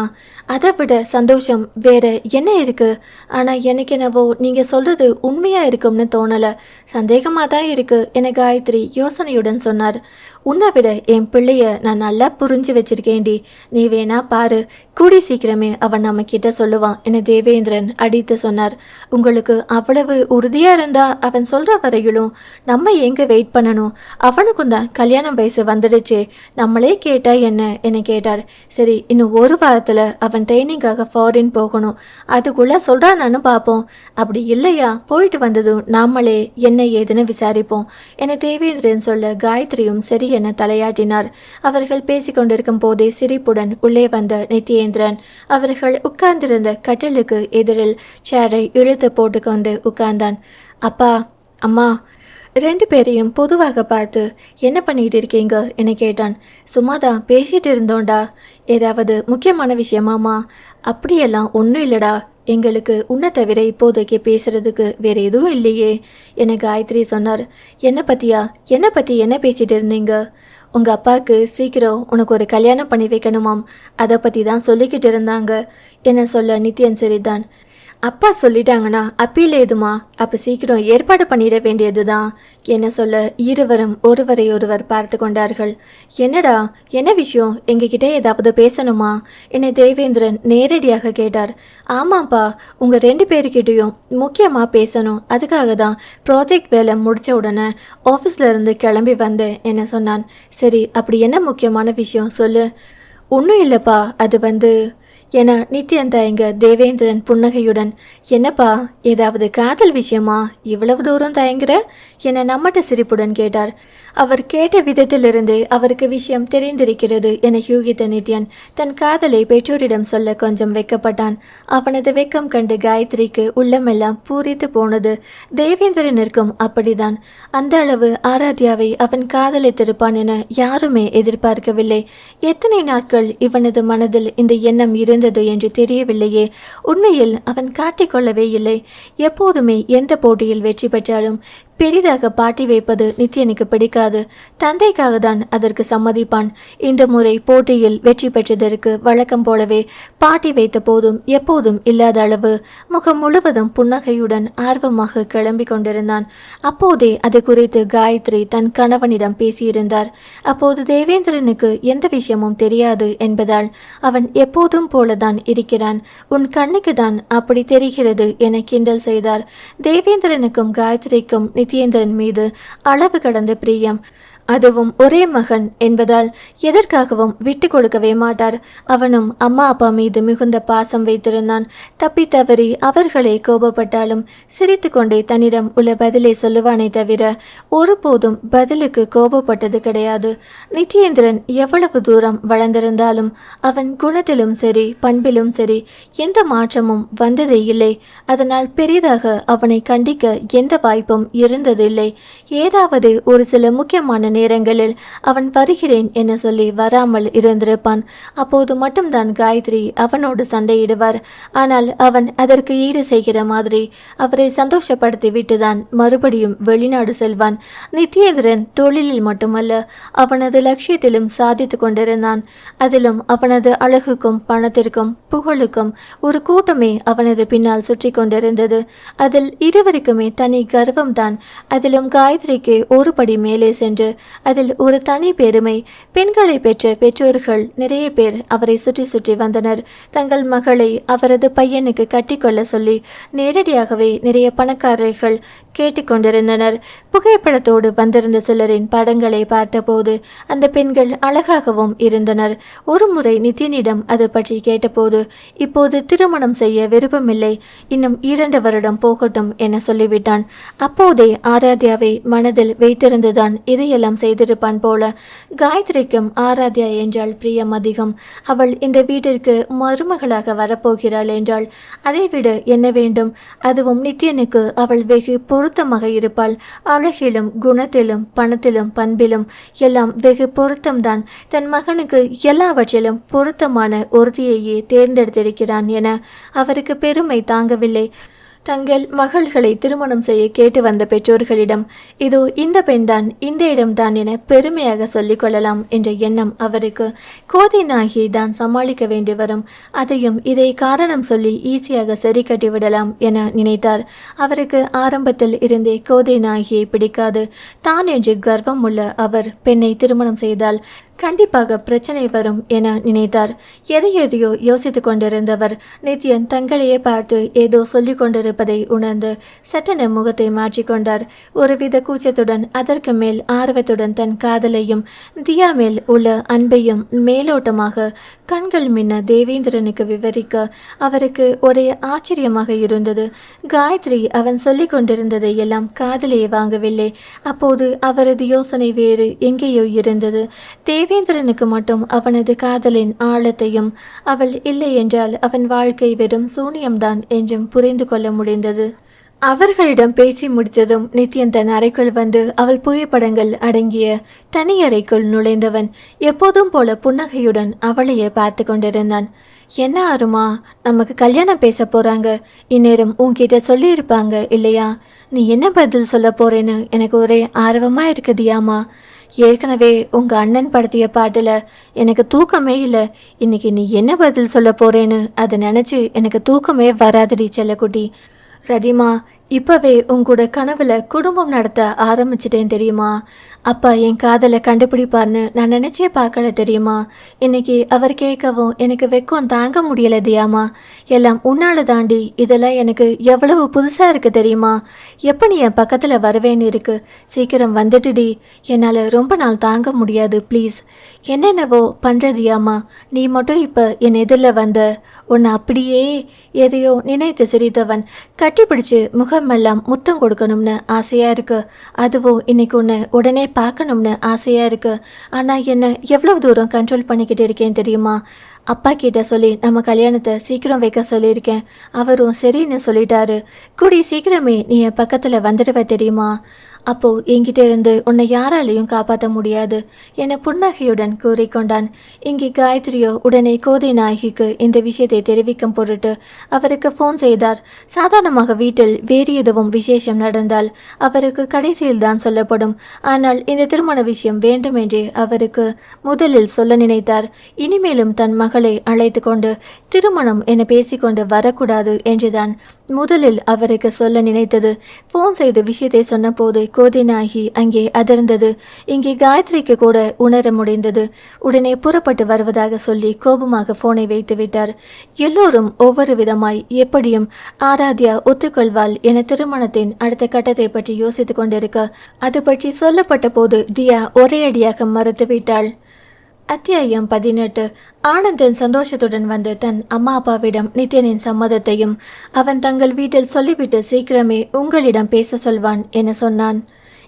அதை விட சந்தோஷம் வேற என்ன இருக்குது? ஆனால் எனக்கு என்னவோ நீங்கள் சொல்கிறது உண்மையாக இருக்கும்னு தோணலை, சந்தேகமாக தான் இருக்குது என காயத்ரி யோசனையுடன் சொன்னார். உன்னை விட என் பிள்ளைய நான் நல்லா புரிஞ்சு வச்சிருக்கேன்டி, நீ வேணா பாரு, கூடி சீக்கிரமே அவன் நம்ம கிட்ட சொல்லுவான் என தேவேந்திரன் அடித்து சொன்னார். உங்களுக்கு அவ்வளவு உறுதியாக இருந்தா அவன் சொல்கிற வரையிலும் நம்ம எங்கே வெயிட் பண்ண? அவனுக்கும் தான் கல்யாணம் வயசு வந்துடுச்சே, நம்மளே கேட்டா என்ன என கேட்டார். சரி, இன்னும் ஒரு வாரத்துல அவன் ட்ரைனிங்காக ஃபாரின் போகணும், அதுக்குள்ள சொல்றானான்னு பார்ப்போம். அப்படி இல்லையா போயிட்டு வந்ததும் நாமளே என்ன ஏதுன்னு விசாரிப்போம் என தேவேந்திரன் சொல்ல காயத்ரியும் சரி என தலையாட்டினார். அவர்கள் பேசிக்கொண்டிருக்கும் போதே சிரிப்புடன் உள்ளே வந்த நித்யேந்திரன் அவர்கள் உட்கார்ந்திருந்த கட்டிலுக்கு எதிரில் சேரை இழுத்து போட்டுக்கொண்டு உட்கார்ந்தான். அப்பா, அம்மா 2 பேரையும் பொதுவாக பார்த்து என்ன பண்ணிக்கிட்டு இருக்கீங்க என கேட்டான். சும்மாதான் பேசிட்டு இருந்தோண்டா. ஏதாவது முக்கியமான விஷயமாமா? அப்படியெல்லாம் ஒன்றும் இல்லடா, எங்களுக்கு உன்னை தவிர இப்போதைக்கு பேசுறதுக்கு வேற எதுவும் இல்லையே என காயத்ரி சொன்னார். என்னை பற்றி என்ன பேசிட்டு இருந்தீங்க? உங்கள் அப்பாவுக்கு சீக்கிரம் உனக்கு ஒரு கல்யாணம் பண்ணி வைக்கணுமாம், அதை பற்றி தான் சொல்லிக்கிட்டு இருந்தாங்க என சொல்ல நித்யன் சிரித்தான். அப்பா சொல்லிட்டாங்கன்னா அப்பீல் ஏதுமா? அப்போ சீக்கிரம் ஏற்பாடு பண்ணிட வேண்டியது தான் என்ன சொல்ல இருவரும் ஒருவரை ஒருவர் பார்த்து கொண்டார்கள். என்னடா, என்ன விஷயம், எங்ககிட்ட ஏதாவது பேசணுமா என தேவேந்திரன் நேரடியாக கேட்டார். ஆமாப்பா, உங்கள் 2 பேருக்கிட்டையும் முக்கியமாக பேசணும், அதுக்காக தான் ப்ராஜெக்ட் வேலை முடித்த உடனே ஆஃபீஸில் இருந்து கிளம்பி வந்தேன் என சொன்னான். சரி, அப்படி என்ன முக்கியமான விஷயம் சொல்லு. ஒன்றும் இல்லைப்பா, அது என நித்யன் தயங்க தேவேந்திரன் புன்னகையுடன், என்னப்பா ஏதாவது காதல் விஷயமா இவ்வளவு தூரம் தயங்குற என நம்மட்ட சிரிப்புடன் கேட்டார். அவர் கேட்ட விதத்திலிருந்து அவருக்கு விஷயம் தெரிந்திருக்கிறது என யூகித்த நித்யன் தன் காதலை பெற்றோரிடம் சொல்ல கொஞ்சம் வெக்கப்பட்டான். அவனது வெக்கம் கண்டு காயத்ரிக்கு உள்ளமெல்லாம் பூரித்து போனது. தேவேந்திரனிற்கும் அப்படிதான். அந்த அளவு ஆராத்யாவை அவன் காதலித்திருப்பான் என யாருமே எதிர்பார்க்கவில்லை. எத்தனை நாட்கள் இவனது மனதில் இந்த எண்ணம் இருந்தது என்று தெரியவில்லையே. உண்மையில் அவன் காட்டிக்கொள்ளவே இல்லை. எப்போதுமே எந்த போட்டியில் வெற்றி பெற்றாலும் பெரிதாக பாட்டி வைப்பது நித்யனுக்கு பிடிக்காது. தந்தைக்காக தான் அதற்கு சம்மதிப்பான். இந்த முறை போட்டியில் வெற்றி பெற்றதற்கு வழக்கம் போலவே பாட்டி வைத்த போதும் எப்போதும் இல்லாத அளவு முகம் முழுவதும் புன்னகையுடன் ஆர்வமாக கிளம்பி கொண்டிருந்தான். அப்போதே அது குறித்து காயத்ரி தன் கணவனிடம் பேசியிருந்தார். அப்போது தேவேந்திரனுக்கு எந்த விஷயமும் தெரியாது என்பதால் அவன் எப்போதும் போலதான் இருக்கிறான், உன் கண்ணுக்கு தான் அப்படி தெரிகிறது என கிண்டல் செய்தார். தேவேந்திரனுக்கும் காயத்ரிக்கும் நித்யேந்திரன் மீது அளவு கடந்த பிரியம். அதுவும் ஒரே மகன் என்பதால் எதற்காகவும் விட்டு கொடுக்கவே மாட்டார். அவனும் அம்மா அப்பா மீது மிகுந்த பாசம் வைத்திருந்தான். தப்பி தவறி அவர்களே கோபப்பட்டாலும் சிரித்து கொண்டே தன்னிடம் உள்ள பதிலை சொல்லுவானே தவிர ஒருபோதும் பதிலுக்கு கோபப்பட்டது கிடையாது. நித்யேந்திரன் எவ்வளவு தூரம் வளர்ந்திருந்தாலும் அவன் குணத்திலும் சரி பண்பிலும் சரி எந்த மாற்றமும் வந்ததே இல்லை. அதனால் பெரிதாக அவனை கண்டிக்க எந்த வாய்ப்பும் இருந்ததில்லை. ஏதாவது ஒரு சில முக்கியமான நேரங்களில் அவன் வருகிறேன் என சொல்லி வராமல் இருந்திருப்பான். அப்போது மட்டும்தான் காயத்ரி அவனோடு சண்டையிடுவார். ஆனால் அவன் அதற்கு ஈடு செய்கிற மாதிரி அவரை சந்தோஷப்படுத்தி விட்டுதான் மறுபடியும் வெளிநாடு செல்வான். நித்யேந்திரன் தொழிலில் மட்டுமல்ல அவனது லட்சியத்திலும் சாதித்து கொண்டிருந்தான். அதிலும் அவனது அழகுக்கும் பணத்திற்கும் புகழுக்கும் ஒரு கூட்டமே அவனது பின்னால் சுற்றி கொண்டிருந்தது. அதில் இருவருக்குமே தனி கர்வம்தான். அதிலும் காயத்ரிக்கு ஒரு படி மேலே சென்று அதில் ஒரு தனி பெருமை. பெண்களை பெற்ற பெற்றோர்கள் நிறைய பேர் அவரை சுற்றி சுற்றி வந்தனர். தங்கள் மகளை அவரது பையனுக்கு கட்டிக்கொள்ள சொல்லி நேரடியாகவே நிறைய பணக்காரர்கள் கேட்டுக்கொண்டிருந்தனர். புகைப்படத்தோடு வந்திருந்த சிலரின் படங்களை பார்த்தபோது அந்த பெண்கள் அழகாகவும் இருந்தனர். ஒரு முறை நித்யனிடம் அது பற்றி கேட்டபோது இப்போது திருமணம் செய்ய விருப்பமில்லை, இன்னும் 2 வருடம் போகட்டும் என சொல்லிவிட்டான். அப்போதே ஆராத்யாவை மனதில் வைத்திருந்துதான் இதையெல்லாம் செய்திருப்பான் போல. காயத்ரிக்கும் ஆராத்யா என்றால் பிரியம் அதிகம். அவள் இந்த வீட்டிற்கு மருமகளாக வரப்போகிறாள் என்றால் அதை விட என்ன வேண்டும்? அதுவும் நித்யனுக்கு அவள் வெகு பொருத்தமாக இருப்பாள். அழகிலும் குணத்திலும் பணத்திலும் பண்பிலும் எல்லாம் வெகு பொருத்தம்தான். தன் மகனுக்கு எல்லாவற்றிலும் பொருத்தமான ஒருத்தியையே தேர்ந்தெடுத்திருக்கிறான் என அவருக்கு பெருமை தாங்கவில்லை. தங்கள் மகள்களை திருமணம் செய்ய கேட்டு வந்த பெற்றோர்களிடம் இதோ இந்த பெண்தான் இந்த இடம்தான் என பெருமையாக சொல்லிக் கொள்ளலாம் என்ற எண்ணம் அவருக்கு. கோதை நாகியை தான் சமாளிக்க வேண்டி வரும், அதையும் இதை காரணம் சொல்லி ஈஸியாக சரி கட்டிவிடலாம் என நினைத்தார். அவருக்கு ஆரம்பத்தில் இருந்தே கோதை நாகியை பிடிக்காது. தான் என்று கர்வம் உள்ள அவர் பெண்ணை திருமணம் செய்தால் கண்டிப்பாக பிரச்சனை வரும் என நினைத்தார். எதையோ யோசித்து கொண்டிருந்தவர் நித்யன் தங்களையே பார்த்து ஏதோ சொல்லிக் கொண்டிருப்பதை உணர்ந்து சட்டென முகத்தை மாற்றிக்கொண்டார். ஒருவித கூச்சத்துடன் அதற்கு மேல் ஆர்வத்துடன் தன் காதலையும் தியா மேல் உள்ள அன்பையும் மேலோட்டமாக கண்கள் மின்ன தேவேந்திரனுக்கு விவரிக்க அவருக்கு ஒரே ஆச்சரியமாக இருந்தது. காயத்ரி அவன் சொல்லிக் கொண்டிருந்ததை எல்லாம் காதலியே வாங்கவில்லை. அப்போது அவரது யோசனை வேறு எங்கேயோ இருந்தது. தேவேந்திரனுக்கு மட்டும் அவனது காதலின் ஆழத்தையும் அவள் இல்லை என்றால் அவன் வாழ்க்கை வெறும் சூனியம்தான் என்றும் புரிந்து கொள்ள முடிந்தது. அவர்களிடம் பேசி முடித்ததும் நித்யன் தன் அறைக்குள் வந்து அவள் புகைப்படங்கள் அடங்கிய தனி அறைக்குள் நுழைந்தவன் எப்போதும் போல புன்னகையுடன் அவளையே பார்த்து கொண்டிருந்தான். என்ன அருமா, நமக்கு கல்யாணம் பேச போறாங்க, இந்நேரம் உன்கிட்ட சொல்லியிருப்பாங்க இல்லையா? நீ என்ன பதில் சொல்ல போறேன்னு எனக்கு ஒரே ஆர்வமா இருக்குதியாமா. ஏற்கனவே உங்க அண்ணன் படுத்திய பாட்டுல எனக்கு தூக்கமே இல்லை. இன்னைக்கு நீ என்ன பதில் சொல்ல போறேன்னு அதை நினைச்சு எனக்கு தூக்கமே வராதடி செல்லக்குட்டி. ரதிமா, இப்பவே உங்கூட கனவுல குடும்பம் நடத்த ஆரம்பிச்சிட்டேன் தெரியுமா? அப்பா என் காதலை கண்டுபிடிப்பார்னு நான் நினைச்சே பார்க்கல தெரியுமா? இன்னைக்கு அவர் கேட்கவும் எனக்கு வெக்கம் தாங்க முடியல தியாமா. எல்லாம் உன்னால தாண்டி. இதெல்லாம் எனக்கு எவ்வளவு புதுசா இருக்கு தெரியுமா? எப்ப நீ என் பக்கத்துல வருவேன்னு இருக்கு. சீக்கிரம் வந்துட்டுடி, என்னால ரொம்ப நாள் தாங்க முடியாது ப்ளீஸ். என்னென்னவோ பண்றதியாமா, நீ மட்டும் இப்ப என் எதிரில் வந்த உன்னை அப்படியே எதையோ நினைத்து சிரித்தவன் கட்டிப்பிடிச்சு முகமெல்லாம் முத்தம் கொடுக்கணும்னு ஆசையா இருக்கு. அதுவும் இன்னைக்கு உன்னை உடனே பார்க்கணும்னு ஆசையா இருக்கு. ஆனா என்ன எவ்வளவு தூரம் கண்ட்ரோல் பண்ணிக்கிட்டு இருக்கேன் தெரியுமா? அப்பா கிட்ட சொல்லி நம்ம கல்யாணத்தை சீக்கிரம் வைக்க சொல்லியிருக்கேன். அவரும் சரின்னு சொல்லிட்டாரு. கூடி சீக்கிரமே நீ என் பக்கத்துல வந்துடுவ தெரியுமா? அப்போ என்கிட்ட இருந்து உன்னை யாராலையும் காப்பாற்ற முடியாது என புன்னகையுடன் கூறிக்கொண்டான். இங்கே காயத்ரியோ உடனே கோதை நாயகிக்கு இந்த விஷயத்தை தெரிவிக்கும் பொருட்டு அவருக்கு ஃபோன் செய்தார். சாதாரணமாக வீட்டில் வேறு எதுவும் விசேஷம் நடந்தால் அவருக்கு கடைசியில் தான் சொல்லப்படும். ஆனால் இந்த திருமண விஷயம் வேண்டுமென்றே அவருக்கு முதலில் சொல்ல நினைத்தார். இனிமேலும் தன் மகளை அழைத்து கொண்டு திருமணம் என பேசிக்கொண்டு வரக்கூடாது என்றுதான் முதலில் அவருக்கு சொல்ல நினைத்தது. ஃபோன் செய்து விஷயத்தை சொன்னபோது கோதினாகி அங்கே அதிர்ந்தது. இங்கே காயத்ரிக்கு கூட உணர முடிந்தது. உடனே புறப்பட்டு வருவதாக சொல்லி கோபமாக போனை வைத்து விட்டார். எல்லோரும் ஒவ்வொரு விதமாய் எப்படியும் ஆராத்யா ஒத்துக்கொள்வாள் என திருமணத்தின் அடுத்த கட்டத்தை பற்றி யோசித்துக் கொண்டிருக்க அது பற்றி சொல்லப்பட்ட போது தியா ஒரே அடியாக மறுத்துவிட்டாள். அத்தியாயம் 18. ஆனந்தன் சந்தோஷத்துடன் வந்து தன் அம்மா அப்பாவிடம் நித்யனின் சம்மதத்தையும் அவன் தங்கள் வீட்டில் சொல்லிவிட்டு சீக்கிரமே உங்களிடம் பேச சொல்வான் என சொன்னான்.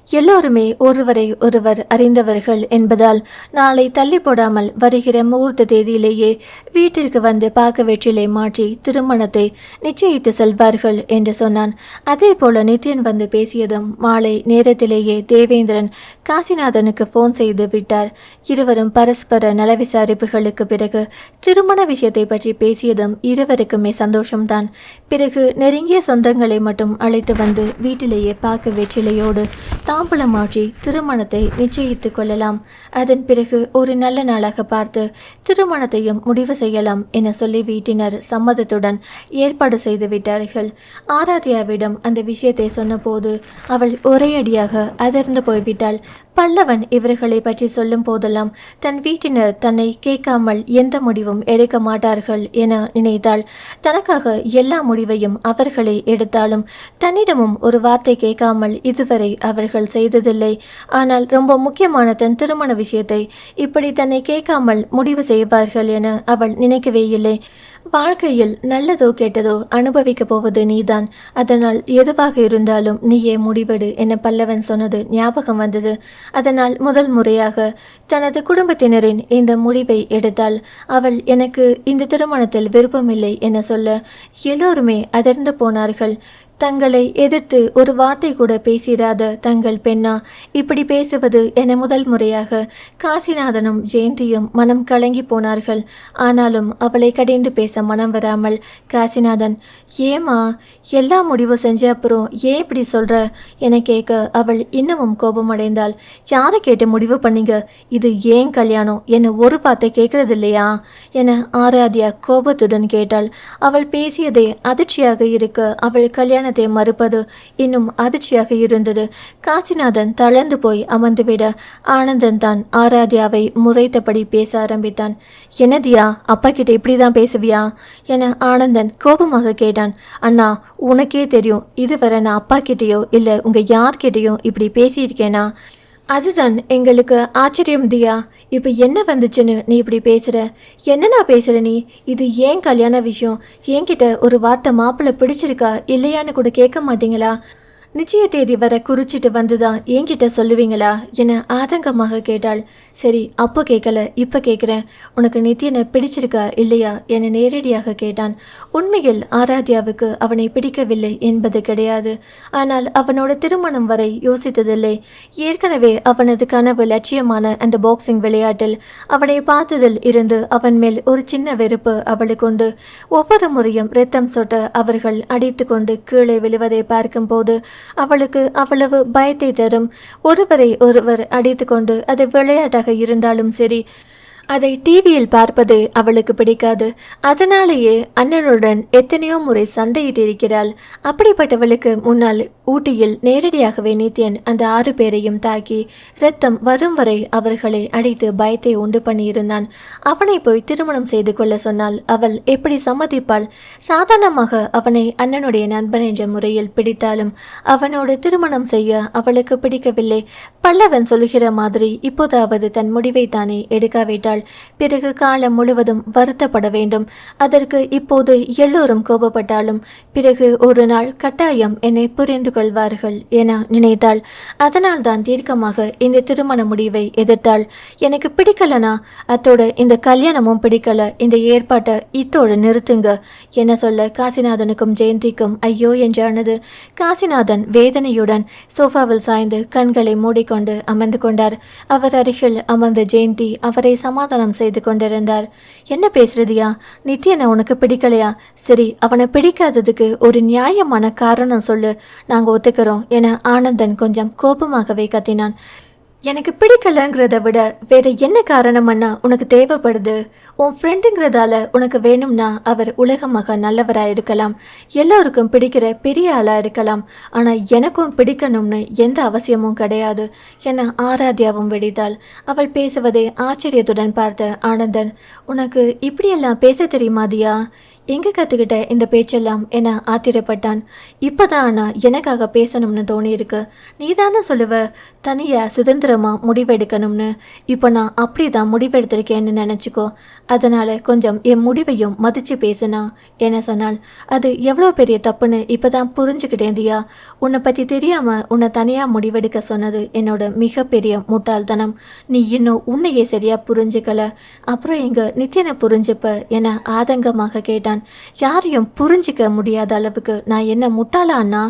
எல்லோருமே ஒருவரை ஒருவர் அறிந்தவர்கள் என்பதால் நாளை தள்ளி போடாமல் வருகிற முகூர்த்த தேதியிலேயே வீட்டிற்கு வந்து பார்க்க வெற்றிலை மாற்றி திருமணத்தை நிச்சயித்து செல்வார்கள் என்று சொன்னான். அதே போல நித்யன் வந்து பேசியதும் மாலை நேரத்திலேயே தேவேந்திரன் காசிநாதனுக்கு ஃபோன் செய்து விட்டார். இருவரும் பரஸ்பர நல விசாரிப்புகளுக்கு பிறகு திருமண விஷயத்தை பற்றி பேசியதும் இருவருக்குமே சந்தோஷம்தான். பிறகு நெருங்கிய சொந்தங்களை மட்டும் அழைத்து வந்து வீட்டிலேயே பார்க்க வெற்றிலையோடு தாம்பூலம் மாற்றி திருமணத்தை நிச்சயித்து கொள்ளலாம். அதன் பிறகு ஒரு நல்ல நாளாக பார்த்து திருமணத்தையும் முடிவு செய்யலாம் என சொல்லி வீட்டினர் சம்மதத்துடன் ஏற்பாடு செய்து விட்டார்கள். ஆராத்யாவிடம் அந்த விஷயத்தை சொன்னபோது அவள் ஒரேயடியாக அதிர்ந்து போய்விட்டாள். பல்லவன் இவர்களை பற்றி சொல்லும் போதெல்லாம் தன் வீட்டினர் தன்னை கேட்காமல் எந்த முடிவும் எடுக்க மாட்டார்கள் என நினைத்தாள். தனக்காக எல்லா முடிவையும் அவர்களை எடுத்தாலும் தன்னிடமும் ஒரு வார்த்தை கேட்காமல் இதுவரை அவர்கள் செய்ததில்லை. ஆனால் ரொம்ப முக்கியமான தன் திருமண விஷயத்தை இப்படி தன்னை கேட்காமல் முடிவு செய்வார்கள் என அவள் நினைக்கவே இல்லை. வாழ்க்கையில் நல்லதோ கெட்டதோ அனுபவிக்க போவது நீதான். அதனால் எதுவாக இருந்தாலும் நீயே முடிவெடு என பல்லவன் சொன்னது ஞாபகம் வந்தது. அதனால் முதல் முறையாக தனது குடும்பத்தினரின் இந்த முடிவை எடுத்தாள். அவள் எனக்கு இந்த திருமணத்தில் விருப்பமில்லை என சொல்ல எல்லோருமே அதிர்ந்து போனார்கள். தங்களை எதிர்த்து ஒரு வார்த்தை கூட பேசிடாத தங்கள் பெண்ணா இப்படி பேசுவது என முதல் முறையாக காசிநாதனும் ஜெயந்தியும் மனம் கலங்கி போனார்கள். ஆனாலும் அவளை கடிந்து பேச மனம் வராமல் காசிநாதன், ஏமா எல்லா முடிவு செஞ்ச அப்புறம் ஏன் இப்படி சொல்ற என கேட்க அவள் இன்னமும் கோபமடைந்தாள். யாரை கேட்டு முடிவு பண்ணீங்க? இது ஏன் கல்யாணம் என ஒரு வார்த்தை கேட்கறது இல்லையா என ஆராத்யா கோபத்துடன் கேட்டாள். அவள் பேசியதே அதிர்ச்சியாக இருக்க அவள் கல்யாண மறுப்பது இன்னும் அதிர்ச்சியாக இருந்தது. காசிநாதன் தளர்ந்து போய் அமர்ந்துவிட ஆனந்தன் தான் ஆராத்யாவை முறைத்தபடி பேச ஆரம்பித்தான். என்னதியா, அப்பா கிட்ட இப்படிதான் பேசுவியா என ஆனந்தன் கோபமாக கேட்டான். அண்ணா, உனக்கே தெரியும் இதுவரை நான் அப்பா கிட்டேயோ இல்லை உங்க யார்கிட்டையும் இப்படி பேசியிருக்கேனா? அதுதான் எங்களுக்கு ஆச்சரியம் தியா. இப்போ என்ன வந்துச்சுன்னு நீ இப்படி பேசுகிற? என்னண்ணா பேசுகிற நீ? இது ஏன் கல்யாண விஷயம்? என்கிட்ட ஒரு வார்த்தை மாப்பிள்ளை பிடிச்சிருக்கா இல்லையான்னு கூட கேட்க மாட்டீங்களா? நிச்சய தேதி வர குறிச்சிட்டு வந்துதான் என்கிட்ட சொல்லுவீங்களா என ஆதங்கமாக கேட்டாள். சரி, அப்போ கேட்கல, இப்போ கேட்குறேன். உனக்கு நித்யனை பிடிச்சிருக்கா இல்லையா என நேரடியாக கேட்டான். உண்மையில் ஆராத்யாவுக்கு அவனை பிடிக்கவில்லை என்பது கிடையாது. ஆனால் அவனோட திருமணம் வரை யோசித்ததில்லை. ஏற்கனவே அவனது கனவு லட்சியமான அந்த பாக்ஸிங் விளையாட்டில் அவனை பார்த்ததில் இருந்து அவன் மேல் ஒரு சின்ன வெறுப்பு அவளுக்கு உண்டு. ஒவ்வொரு முறையும் இரத்தம் சொட்ட அவர்கள் அடித்து கொண்டு கீழே விழுவதை பார்க்கும்போது அவளுக்கு அவ்வளவு பயத்தை தரும். ஒருவரை ஒருவர் அடித்து கொண்டு அது விளையாட்டாக இருந்தாலும் சரி, அதை டிவியில் பார்ப்பது அவளுக்கு பிடிக்காது. அதனாலேயே அண்ணனுடன் எத்தனையோ முறை சண்டையிட்டிருக்கிறாள். அப்படிப்பட்டவளுக்கு முன்னால் ஊட்டியில் நேரடியாகவே நித்யன் அந்த 6 பேரையும் தாக்கி இரத்தம் வரும் வரை அவர்களை அடித்து பயத்தை உண்டு பண்ணியிருந்தான். அவனை போய் திருமணம் செய்து கொள்ள சொன்னால் அவள் எப்படி சம்மதிப்பாள்? சாதாரணமாக அவனை அண்ணனுடைய நண்பன் என்ற முறையில் பிடித்தாலும் அவனோடு திருமணம் செய்ய அவளுக்கு பிடிக்கவில்லை. பல்லவன் சொல்லுகிற மாதிரி இப்போதாவது தன் முடிவை தானே எடுக்காவிட்டாள். பிறகு காலம் முழுவதும் வருத்தப்பட வேண்டும். அதற்கு இப்போது எல்லோரும் கோபப்பட்டாலும் பிறகு ஒரு நாள் கட்டாயம் என்னை புரிந்து ஏற்றுக்கொள்வார்கள் என நினைத்தாள். அதனால் தான் தீர்க்கமாக இந்த திருமண முடிவை எதிர்த்தாள். எனக்கு பிடிக்கலனா அத்தோட இந்த கல்யாணமும் பிடிக்கல, இந்த ஏற்பாட்டை இத்தோடு நிறுத்துங்க என சொல்ல காசிநாதனுக்கும் ஜெயந்திக்கும் ஐயோ என்றானது. காசிநாதன் வேதனையுடன் சோஃபாவில் சாய்ந்து கண்களை மூடிக்கொண்டு அமர்ந்து கொண்டார். அவர் அருகில் அமர்ந்த ஜெயந்தி அவரை சமாதானம் செய்து கொண்டிருந்தார். என்ன பேசுறதியா? நித்யனை உனக்கு பிடிக்கலையா? சரி, அவனை பிடிக்காததுக்கு ஒரு நியாயமான காரணம் சொல்லு, நாங்க ஒத்துக்கிறோம் என ஆனந்தன் கொஞ்சம் கோபமாகவே கத்தினான். எனக்கு பிடிக்கலங்கிறத விட வேற என்ன காரணம்னா உனக்கு தேவைப்படுது? உன் ஃப்ரெண்டுங்கிறதால உனக்கு வேணும்னா அவர் உலகமாக நல்லவராக இருக்கலாம், எல்லோருக்கும் பிடிக்கிற பெரிய ஆளாக இருக்கலாம். ஆனால் எனக்கும் பிடிக்கணும்னு எந்த அவசியமும் கிடையாது என ஆராத்யாவும் வெடித்தாள். அவள் பேசுவதை ஆச்சரியத்துடன் பார்த்த ஆனந்தன், உனக்கு இப்படியெல்லாம் பேச தெரியுமாதியா? எங்கே கற்றுக்கிட்ட இந்த பேச்செல்லாம் என ஆத்திரப்பட்டான். இப்போதான் நான் எனக்காக பேசணும்னு தோணியிருக்கு. நீ தானே சொல்லுவ தனியாக சுதந்திரமாக முடிவெடுக்கணும்னு. இப்போ நான் அப்படி தான் முடிவெடுத்திருக்கேன்னு நினச்சிக்கோ. அதனால் கொஞ்சம் என் முடிவையும் மதித்து பேசுனா என சொன்னாள். அது எவ்வளோ பெரிய தப்புன்னு இப்போ தான் புரிஞ்சுக்கிட்டேன் தியா. உன்னை பற்றி தெரியாமல் உன்னை தனியாக முடிவெடுக்க சொன்னது என்னோட மிகப்பெரிய முட்டாள்தனம். நீ இன்னும் உன்னையே சரியாக புரிஞ்சுக்கல. அப்புறம் எங்க நித்யனை புரிஞ்சுப்ப என ஆதங்கமாக கேட்டான். யாரையும் புரிஞ்சிக்க முடியாத அளவுக்கு நான் என்ன முட்டாளான்னா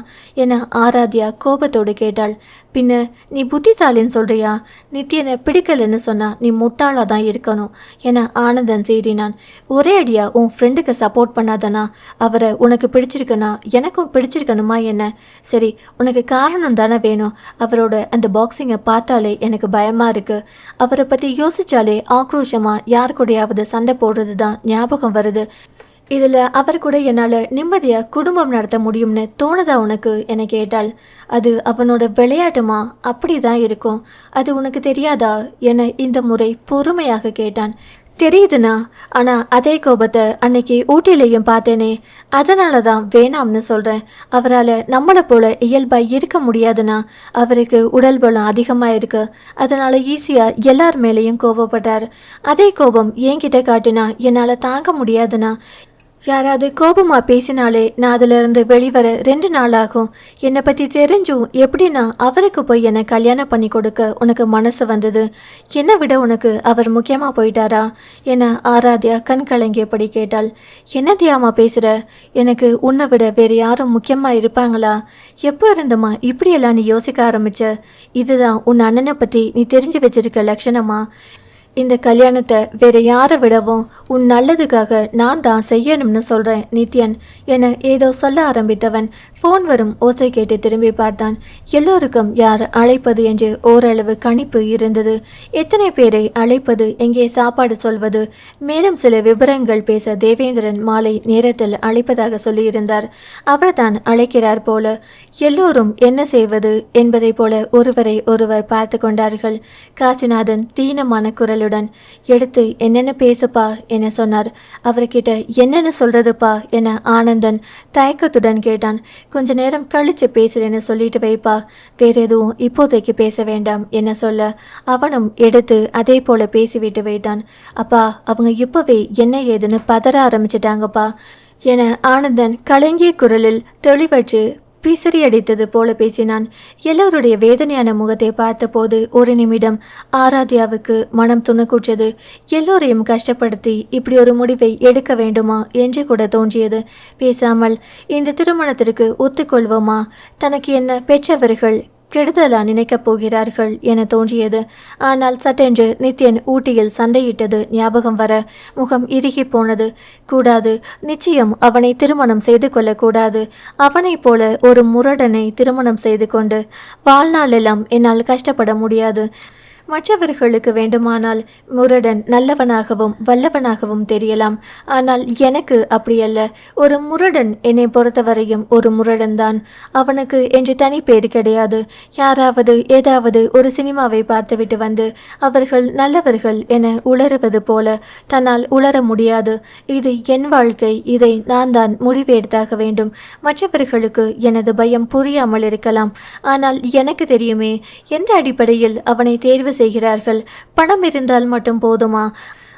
என ஆராத்யா கோபத்தோடு கேட்டாள். பின்ன நீ புத்திசாலின்னு சொல்றியா? நித்யனை பிடிக்கலன்னு சொன்னா நீ முட்டாளாக தான் இருக்கணும் என ஆனந்தன் சீறினான். ஒரே அடியா உன் ஃப்ரெண்டுக்கு சப்போர்ட் பண்ணாதனா? அவரை உனக்கு பிடிச்சிருக்கனா எனக்கும் பிடிச்சிருக்கணுமா என்ன? சரி, உனக்கு காரணம் தானே வேணும். அவரோட அந்த பாக்ஸிங்கை பார்த்தாலே எனக்கு பயமா இருக்கு. அவரை பற்றி யோசிச்சாலே ஆக்ரோஷமாக யார் கூடயாவது சண்டை போடுறது தான் ஞாபகம் வருது. இதில் அவர் கூட என்னால் நிம்மதியாக குடும்பம் நடத்த முடியும்னு தோணுதா உனக்கு என கேட்டாள். அது அவனோட விளையாட்டுமா? அப்படி தான் இருக்கும். அது உனக்கு தெரியாதா என இந்த முறை பொறுமையாக கேட்டான். தெரியுதுண்ணா, ஆனால் அதே கோபத்தை அன்னைக்கு ஊட்டிலையும் பார்த்தேனே, அதனால தான் வேணாம்னு சொல்கிறேன். அவரால் நம்மளை போல இயல்பாக இருக்க முடியாதுண்ணா. அவருக்கு உடல் பலம் அதிகமாக இருக்கு. அதனால் ஈஸியாக எல்லார் மேலேயும் கோபப்படுறார். அதே கோபம் என்கிட்ட காட்டுனா என்னால் தாங்க முடியாதுண்ணா. யாராவது கோபமாக பேசினாலே நான் அதிலிருந்து வெளிவர 2 நாள் ஆகும். என்னை பற்றி தெரிஞ்சும் எப்படின்னா அவருக்கு போய் என்னை கல்யாணம் பண்ணி கொடுக்க உனக்கு மனசு வந்தது? என்னை விட உனக்கு அவர் முக்கியமாக போயிட்டாரா என ஆராத்யா கண் கலங்கியபடி கேட்டாள். என்ன தியாமா பேசுகிற? எனக்கு உன்னை விட வேறு யாரும் முக்கியமாக இருப்பாங்களா? எப்போ இருந்தம்மா இப்படியெல்லாம் நீ யோசிக்க ஆரம்பிச்ச? இதுதான் உன் அண்ணனை பற்றி நீ தெரிஞ்சு வச்சிருக்க லட்சணமா? இந்த கல்யாணத்தை வேற யாரை விடவும் உன் நல்லதுக்காக நான் தான் செய்யணும்னு சொல்கிறேன் நித்யன் என ஏதோ சொல்ல ஆரம்பித்தவன் ஃபோன் வரும் ஓசை கேட்டு திரும்பி பார்த்தான். எல்லோருக்கும் யார் அழைப்பது என்று ஓரளவு கணிப்பு இருந்தது. எத்தனை பேரை அழைப்பது, எங்கே சாப்பாடு சொல்வது, மேலும் சில விவரங்கள் பேச தேவேந்திரன் மாலை நேரத்தில் அழைப்பதாக சொல்லியிருந்தார். அவர்தான் அழைக்கிறார் போல. எல்லோரும் என்ன செய்வது என்பதை போல ஒருவரை ஒருவர் பார்த்து கொண்டார்கள். காசிநாதன் தீனமான குரல் எடுத்து என்னென்ன பேசுப்பா என சொன்னார். அவர்கிட்ட என்னென்ன சொல்றதுப்பா என ஆனந்தன் தயக்கத்துடன் கேட்டான். கொஞ்ச நேரம் கழிச்சு பேசுறேன்னு சொல்லிட்டு வைப்பா, வேற எதுவும் இப்போதைக்கு பேச வேண்டாம் என சொல்ல அவனும் எடுத்து அதே போல பேசிவிட்டு வைத்தான். அப்பா, அவங்க இப்பவே என்ன ஏதுன்னு பதற ஆரம்பிச்சிட்டாங்கப்பா என ஆனந்தன் கலங்கிய குரலில் தெளிவற்று பிசிறி அடித்தது போல பேசினான். எல்லோருடைய வேதனையான முகத்தை பார்த்தபோது ஒரு நிமிடம் ஆராத்யாவுக்கு மனம் துணுக்குற்றது. எல்லோரையும் கஷ்டப்படுத்தி இப்படி ஒரு முடிவை எடுக்க வேண்டுமா என்று கூட தோன்றியது. பேசாமல் இந்த திருமணத்திற்கு ஒத்துக்கொள்வோமா? தனக்கு என்ன பெற்றவர்கள் கெடுதலா நினைக்கப் போகிறார்கள் என தோன்றியது. ஆனால் சட்டென்று நித்யன் ஊட்டியில் சண்டையிட்டது ஞாபகம் வர முகம் இறுகி போனது. கூடாது, நிச்சயம் அவனை திருமணம் செய்து கொள்ளக்கூடாது. அவனைப் போல ஒரு முரடனை திருமணம் செய்து கொண்டு வாழ்நாளெல்லாம் என்னால் கஷ்டப்பட முடியாது. மற்றவர்களுக்கு வேண்டுமானால் முரடன் நல்லவனாகவும் வல்லவனாகவும் தெரியலாம். ஆனால் எனக்கு அப்படியல்ல. ஒரு முரடன் என்னை பொறுத்தவரையும் ஒரு முரடன் தான். அவனுக்கு என்று தனி பேர் கிடையாது. யாராவது ஏதாவது ஒரு சினிமாவை பார்த்துவிட்டு வந்து அவர்கள் நல்லவர்கள் என உளறுவது போல தன்னால் உளர முடியாது. இது என் வாழ்க்கை, இதை நான் தான் முடிவெடுத்தாக வேண்டும். மற்றவர்களுக்கு எனது பயம் புரியாமல் இருக்கலாம். ஆனால் எனக்கு தெரியுமே எந்த அடிப்படையில் அவனை தேர்வு செய்கிறார்கள். பணம் இருந்தால் மட்டும் போதுமா?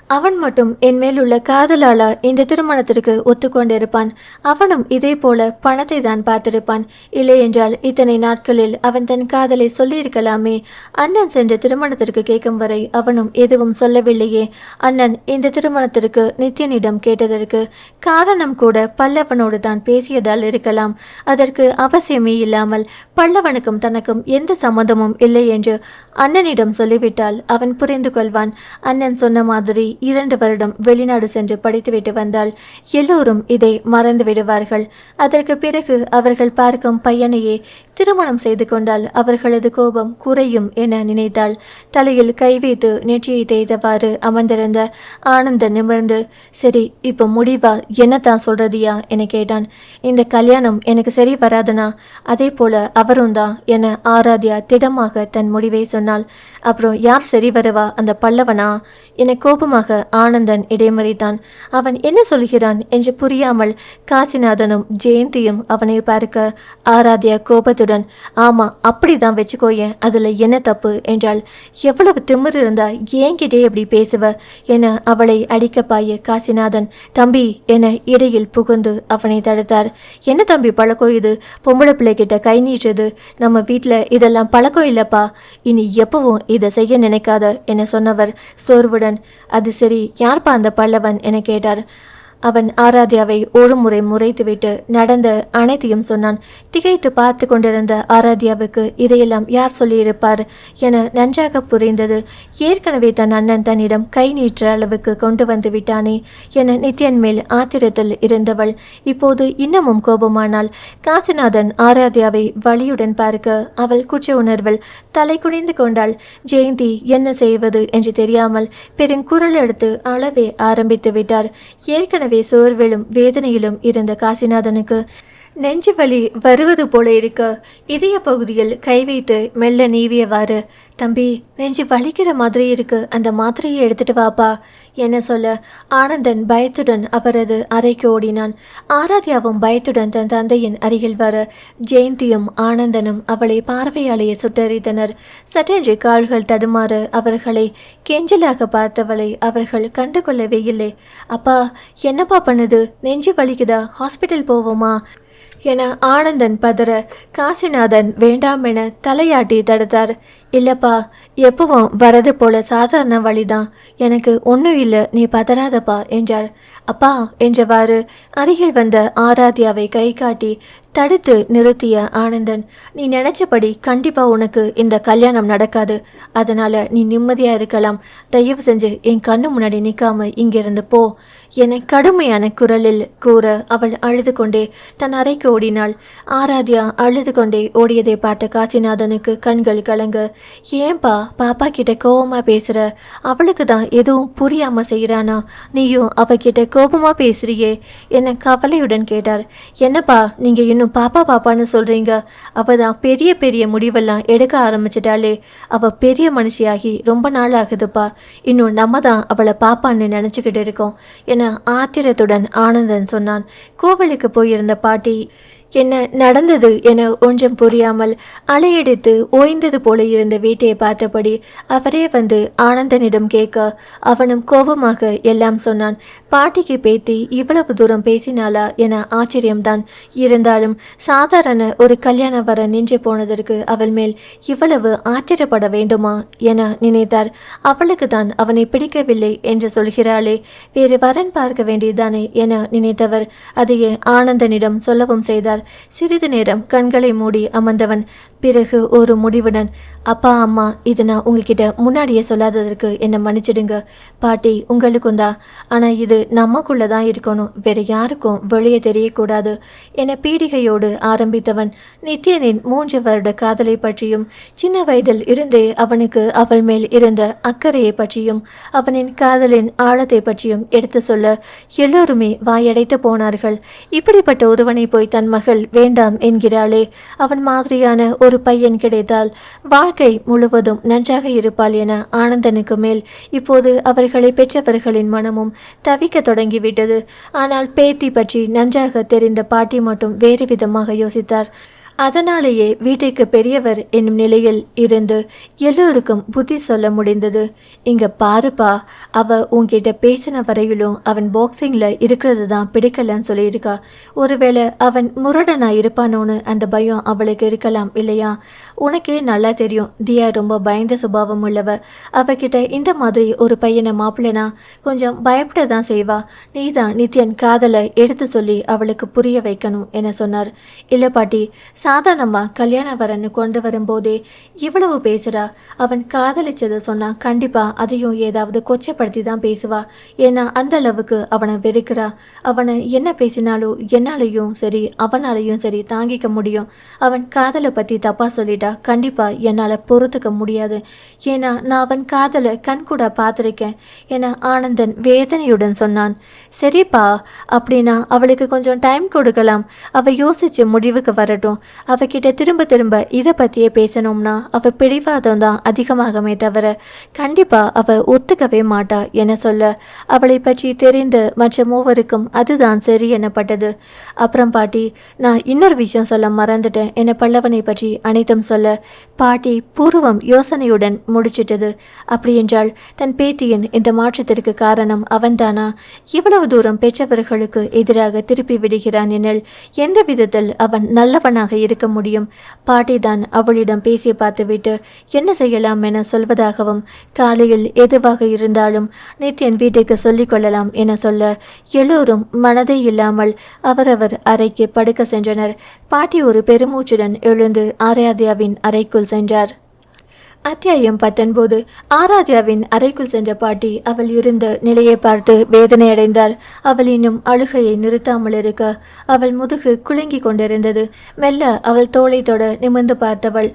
அவன் மட்டும் என் மேல் உள்ள காதலால இந்த திருமணத்திற்கு ஒத்துக்கொண்டிருப்பான். அவனும் இதே போல பணத்தை தான் பார்த்திருப்பான். இல்லை என்றால் இத்தனை நாட்களில் அவன் தன் காதலை சொல்லியிருக்கலாமே. அண்ணன் சென்ற திருமணத்திற்கு கேட்கும் வரை அவனும் எதுவும் சொல்லவில்லையே. அண்ணன் இந்த திருமணத்திற்கு நித்யனிடம் கேட்டதற்கு காரணம் கூட பல்லவனோடு தான் பேசியதால் இருக்கலாம். அதற்கு அவசியமே இல்லாமல் பல்லவனுக்கும் தனக்கும் எந்த சம்மந்தமும் இல்லை என்று அண்ணனிடம் சொல்லிவிட்டால் அவன் புரிந்து கொள்வான். அண்ணன் சொன்ன மாதிரி 2 வருடம் வெளிநாடு சென்று படித்துவிட்டு வந்தால் எல்லோரும் இதை மறந்து விடுவார்கள். அதற்கு பிறகு அவர்கள் பார்க்கும் பையனையே திருமணம் செய்து கொண்டால் அவர்களது கோபம் குறையும் என நினைத்தாள். தலையில் கை வைத்து நெற்றியை தேய்த்தவாறு அமர்ந்திருந்த ஆனந்தன் நிமிர்ந்து, சரி இப்போ முடிவா என்னத்தான் சொல்றதியா என கேட்டான். இந்த கல்யாணம் எனக்கு சரி வராதுனா, அதே போல அவரும் தான் என ஆராத்யா திடமாக தன் முடிவை சொன்னாள். அப்புறம் யார் சரி வருவா, அந்த பல்லவனா என கோபமாக ஆனந்தன் இடைமறித்தான். அவன் என்ன சொல்கிறான் என்று புரியாமல் காசிநாதனும் ஜெயந்தியும் அவனை பார்க்க ஆராத்யா கோபத்துடன், ஆமா அப்படிதான் வச்சுக்கோயேன், அதுல என்ன தப்பு என்றாள். எவ்வளவு திமிர் இருந்தா ஏங்கிட்டே எப்படி பேசுவ என அவளை அடிக்க பாய காசிநாதன், தம்பி என இடையில் புகுந்து அவனை தடுத்தார். என்ன தம்பி பழக்கம் இது, பொம்பளை பிள்ளை கிட்ட கை நீட்டுறது, நம்ம வீட்டுல இதெல்லாம் பழக்கம் இல்லப்பா, இனி எப்பவும் இதை செய்ய நினைக்காத என சொன்னவர் சோர்வுடன், அது சரி யார்ப்பா அந்த பல்லவன் என கேட்டார். அவன் ஆராத்யாவை ஒரு முறை முறைத்துவிட்டு நடந்த அனைத்தையும் சொன்னான். திகைத்து பார்த்து கொண்டிருந்த ஆராத்யாவுக்கு இதையெல்லாம் யார் சொல்லியிருப்பார் என நன்றாக புரிந்தது. ஏற்கனவே தன் அண்ணன் தன்னிடம் கை நீற்ற அளவுக்கு கொண்டு வந்து விட்டானே என நித்யன் மேல் ஆத்திரத்தில் இருந்தவள் இப்போது இன்னமும் கோபமானாள். காசிநாதன் ஆராத்யாவை வலியுடன் பார்க்க அவள் குற்ற உணர்வில் தலை குனிந்து கொண்டாள். ஜெயந்தி என்ன செய்வது என்று தெரியாமல் பெருங்குரல் எடுத்து அளவே ஆரம்பித்து விட்டார். ஏற்கனவே சோர்விலும் வேதனையிலும் இருந்த காசிநாதனுக்கு நெஞ்சு வலி வருவது போல இருக்க இதய பகுதியில் கை வைத்து மெல்ல நீவியவாறு, தம்பி நெஞ்சு வலிக்கிற மாதிரி இருக்கு, அந்த மாத்திரையை எடுத்துட்டு வாப்பா என சொல்ல ஆனந்தன் பயத்துடன் அவரது அறைக்கு ஓடினான். ஆராத்யாவும் பயத்துடன் தன் தந்தையின் அருகில் வர ஜெயந்தியும் ஆனந்தனும் அவளை பார்வையாலேயே சுட்டரித்தனர். சட்டென்று கால்கள் தடுமாற அவர்களை கெஞ்சலாக பார்த்தவளை அவர்கள் கண்டுகொள்ளவே இல்லை. அப்பா என்னப்பா பண்ணுது, நெஞ்சு வலிக்குதா, ஹாஸ்பிட்டல் போவோமா என ஆனந்தன் பதற காசிநாதன் வேண்டாம் என தலையாட்டி தடுத்தார். இல்லப்பா, எப்பவும் வரது போல சாதாரண வழிதான், எனக்கு ஒன்றும் இல்லை, நீ பதறாதப்பா என்றார். அப்பா என்றவாறு அருகில் வந்த ஆராத்யாவை கை காட்டி தடுத்து நிறுத்திய ஆனந்தன், நீ நினைச்சபடி கண்டிப்பா உனக்கு இந்த கல்யாணம் நடக்காது, அதனால நீ நிம்மதியா இருக்கலாம், தயவு செஞ்சு என் கண்ணு முன்னாடி நிற்காம இங்கிருந்து போ என கடுமையான குரலில் கூற அவள் அழுது கொண்டே தன் அறைக்கு ஓடினாள். ஆராத்யா அழுது கொண்டே ஓடியதை பார்த்த காசிநாதனுக்கு கண்கள் கலங்க, ஏன்பா பாப்பா கிட்ட கோபமா பேசுற, அவளுக்கு தான் எதுவும் புரியாம செய்யறானா, நீயும் அவகிட்ட கோபமா பேசுறியே என கவலையுடன் கேட்டார். என்னப்பா நீங்க இன்னும் பாப்பா பாப்பான்னு சொல்றீங்க, அவ தான் பெரிய பெரிய முடிவெல்லாம் எடுக்க ஆரம்பிச்சிட்டாளே, அவ பெரிய மனுஷியாகி ரொம்ப நாள் ஆகுதுப்பா, இன்னும் நம்ம தான் அவளை பாப்பான்னு நினைச்சுக்கிட்டு இருக்கோம் என ஆத்திரத்துடன் ஆனந்தன் சொன்னான். கோவிலுக்கு போயிருந்த பாட்டி என்ன நடந்தது என ஒன்றும் புரியாமல் அலையடித்து ஓய்ந்தது போல இருந்த வீட்டையை பார்த்தபடி அவரே வந்து ஆனந்தனிடம் கேட்க அவனும் கோபமாக எல்லாம் சொன்னான். பாட்டிக்கு பேத்தி இவ்வளவு தூரம் பேசினாளா என ஆச்சரியம்தான். இருந்தாலும் சாதாரண ஒரு கல்யாணம் வர நின்று போனதற்கு அவள் மேல் இவ்வளவு ஆத்திரப்பட வேண்டுமா என நினைத்தார். அவளுக்கு தான் அவனை பிடிக்கவில்லை என்று சொல்கிறாளே, வேறு வரன் பார்க்க வேண்டியதானே என நினைத்தவர் அதையே ஆனந்தனிடம் சொல்லவும் செய்தார். சிறிது நேரம் கண்களை மூடி அமர்ந்தவன் பிறகு ஒரு முடிவுடன், அப்பா அம்மா இது நான் உங்ககிட்ட முன்னாடியே சொல்லாததற்கு என்னை மன்னிச்சிடுங்க. பாட்டி உங்களுக்கும் தான், ஆனால் இது நமக்குள்ள தான் இருக்கணும், வேற யாருக்கும் வெளியே தெரியக்கூடாது என பீடிகையோடு ஆரம்பித்தவன் நித்யனின் 3 வருட காதலை பற்றியும் சின்ன வயதில் இருந்தே அவனுக்கு அவள் மேல் இருந்த அக்கறையை பற்றியும் அவனின் காதலின் ஆழத்தை பற்றியும் எடுத்து சொல்ல எல்லோருமே வாயடைத்து போனார்கள். இப்படிப்பட்ட ஒருவனை போய் தன் மகள் வேண்டாம் என்கிறாளே, அவன் மாதிரியான ஒரு பையன் கிடைத்தால் வாழ்க்கை முழுவதும் நன்றாக இருப்பாள் என ஆனந்தனுக்கு மேல் இப்போது அவர்களை பெற்றவர்களின் மனமும் தவிக்க தொடங்கிவிட்டது. ஆனால் பேத்தி பற்றி நன்றாக தெரிந்த பாட்டி மட்டும் வேறு விதமாக யோசித்தார். அதனாலேயே வீட்டிற்கு பெரியவர் என்னும் நிலையில் இருந்து எல்லோருக்கும் புத்தி சொல்ல முடிந்தது. இங்க பாருப்பா, அவ உன்கிட்ட பேசின வரையிலும் அவன் பாக்ஸிங்ல இருக்கிறது தான் பிடிக்கலன்னு சொல்லியிருக்கா. ஒருவேளை அவன் முரடனா இருப்பானோன்னு அந்த பயம் அவளுக்கு இருக்கலாம் இல்லையா? உனக்கே நல்லா தெரியும், தியா ரொம்ப பயந்த சுபாவம் உள்ளவ. அவகிட்ட இந்த மாதிரி ஒரு பையனை மாப்பிள்ளனா கொஞ்சம் பயப்பட தான் செய்வா. நீ தான் நித்யன் காதலை எடுத்து சொல்லி அவளுக்கு புரிய வைக்கணும் என சொன்னார். இல்லை பாட்டி, சாதாரணமா கல்யாண வரன்னு கொண்டு வரும்போதே இவ்வளவு பேசுறா. அவன் காதலிச்சதை சொன்னா கண்டிப்பா அதையும் ஏதாவது கொச்சப்படுத்தி தான் பேசுவா. ஏன்னா அந்த அளவுக்கு அவனை வெறுக்கிறா. அவனை என்ன பேசினாலும் என்னாலையும் சரி அவனாலையும் சரி தாங்கிக்க முடியும். அவன் காதலை பத்தி தப்பா சொல்லிட்டா கண்டிப்பா என்னால பொறுத்துக்க முடியாது. ஏன்னா நான் அவன் காதலை கண்கூட பார்த்திருக்கேன் என ஆனந்தன் வேதனையுடன் சொன்னான். சரிப்பா, அப்படின்னா அவளுக்கு கொஞ்சம் டைம் கொடுக்கலாம். அவ யோசிச்சு முடிவுக்கு வரட்டும். அவகிட்ட திரும்ப திரும்ப இதை பற்றியே பேசணும்னா அவ பிடிவாதம் தான் அதிகமாகவே தவிர கண்டிப்பா அவ ஒத்துக்கவே மாட்டா என சொல்ல அவளை பற்றி தெரிந்த மற்ற மூவருக்கும் அதுதான் சரி எனப்பட்டது. அப்புறம் பாட்டி, நான் இன்னொரு விஷயம் சொல்ல மறந்துட்டேன் என பல்லவனை பற்றி அனைத்தும் சொல்ல பாட்டி பூர்வம் யோசனையுடன் முடிச்சிட்டது. அப்படியென்றால் தன் பேத்தியின் இந்த மாற்றத்திற்கு காரணம் அவன்தானா? இவ்வளவு தூரம் பெற்றவர்களுக்கு எதிராக திருப்பி விடுகிறான் எனில் எந்த விதத்தில் அவன் நல்லவனாக இருக்க முடியும்? பாட்டிதான் அவளிடம் பேசி பார்த்துவிட்டு என்ன செய்யலாம் என சொல்வதாகவும் காலையில் எதுவாக இருந்தாலும் நித்யன் வீட்டுக்கு சொல்லிக் கொள்ளலாம் என சொல்ல எல்லோரும் மனதே இல்லாமல் அவரவர் அறைக்கு படுக்க சென்றனர். பாட்டி ஒரு பெருமூச்சுடன் எழுந்து ஆராத்யாவின் அறைக்குள் சென்றார். அத்தியாயம் 19. ஆராத்யாவின் அறைக்குள் சென்ற பாட்டி அவள் இருந்த நிலையை பார்த்து வேதனையடைந்தார். அவள் இன்னும் அழுகையை நிறுத்தாமல் இருக்க அவள் முதுகு குலுங்கி கொண்டிருந்தது. மெல்ல அவள் தோளை தொட நிமிர்ந்து பார்த்தவள்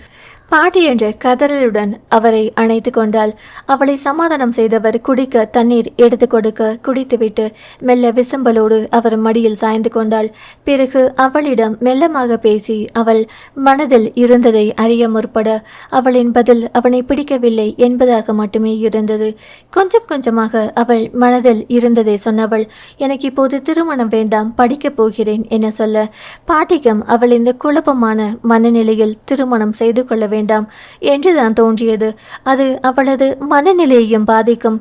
பாட்டி என்ற கதறலுடன் அவரை அணைத்து கொண்டாள். அவளை சமாதானம் செய்தவர் குடிக்க தண்ணீர் எடுத்து கொடுக்க குடித்துவிட்டு மெல்ல விசம்பலோடு அவர் மடியில் சாய்ந்து கொண்டாள். பிறகு அவளிடம் மெல்லமாக பேசி அவள் மனதில் இருந்ததை அறிய முற்பட அவளின் பதில் அவனை பிடிக்கவில்லை என்பதாக மட்டுமே இருந்தது. கொஞ்சம் கொஞ்சமாக அவள் மனதில் இருந்ததை சொன்னவள், எனக்கு இப்போது திருமணம் வேண்டாம், படிக்கப் போகிறேன் என சொல்ல பாட்டிக்கும் அவள் இந்த குழப்பமான மனநிலையில் திருமணம் செய்து கொள்ள வேண்டாம் என்றுதான் தோன்றியது. அது அவளது மனநிலையையும் பாதிக்கும்.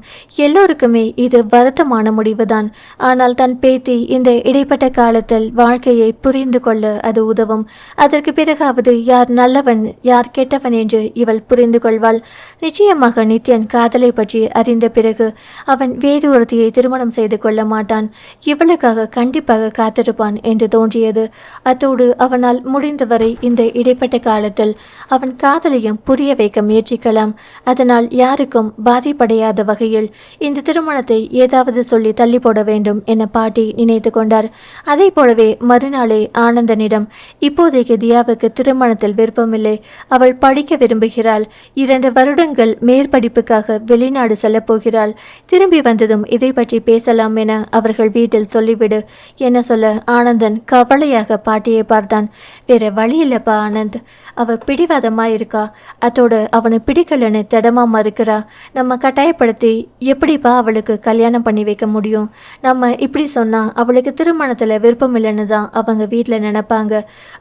எல்லோருக்குமே இது வருத்தமான முடிவுதான். ஆனால் தன் பேத்தி இந்த இடைப்பட்ட காலத்தில் வாழ்க்கையை புரிந்து கொள்ள அது உதவும். அதற்கு பிறகாவது யார் நல்லவன் யார் கெட்டவன் என்று இவள் புரிந்து கொள்வாள். நிச்சயமாக நித்யன் காதலை பற்றி அறிந்த பிறகு அவன் வேறு ஒருத்தியை திருமணம் செய்து கொள்ள மாட்டான். இவளுக்காக கண்டிப்பாக காத்திருப்பான் என்று தோன்றியது. அத்தோடு அவனால் முடிந்தவரை இந்த இடைப்பட்ட காலத்தில் அவன் காதலையும் புரிய வைக்க முயற்சிக்கலாம். அதனால் யாருக்கும் பாதிப்படையாத வகையில் இந்த திருமணத்தை ஏதாவது சொல்லி தள்ளி போட வேண்டும் என பாட்டி நினைத்து கொண்டார். அதை போலவே மறுநாளே ஆனந்தனிடம், இப்போதைக்கு தியாவுக்கு திருமணத்தில் விருப்பமில்லை, அவள் படிக்க விரும்புகிறாள், 2 வருடங்கள் மேற்படிப்புக்காக வெளிநாடு செல்லப் போகிறாள், திரும்பி வந்ததும் இதை பற்றி பேசலாம் என அவர்கள் வீட்டில் சொல்லிவிடு என சொல்ல ஆனந்தன் கவலையாக பாட்டியை பார்த்தான். வேற வழி இல்லப்பா ஆனந்த், அவ பிடிவாதமாயிருக்கா, அதோட அவனை பிடிக்கலன்னு திடமா மறுக்கிறா. நம்ம கட்டாயப்படுத்தி எப்படிப்பா அவளுக்கு கல்யாணம் பண்ணி வைக்க முடியும்? நம்ம இப்படி சொன்னா அவளுக்கு திருமணத்துல விருப்பம் இல்லைன்னு தான் அவங்க வீட்டில் நினைப்பாங்க.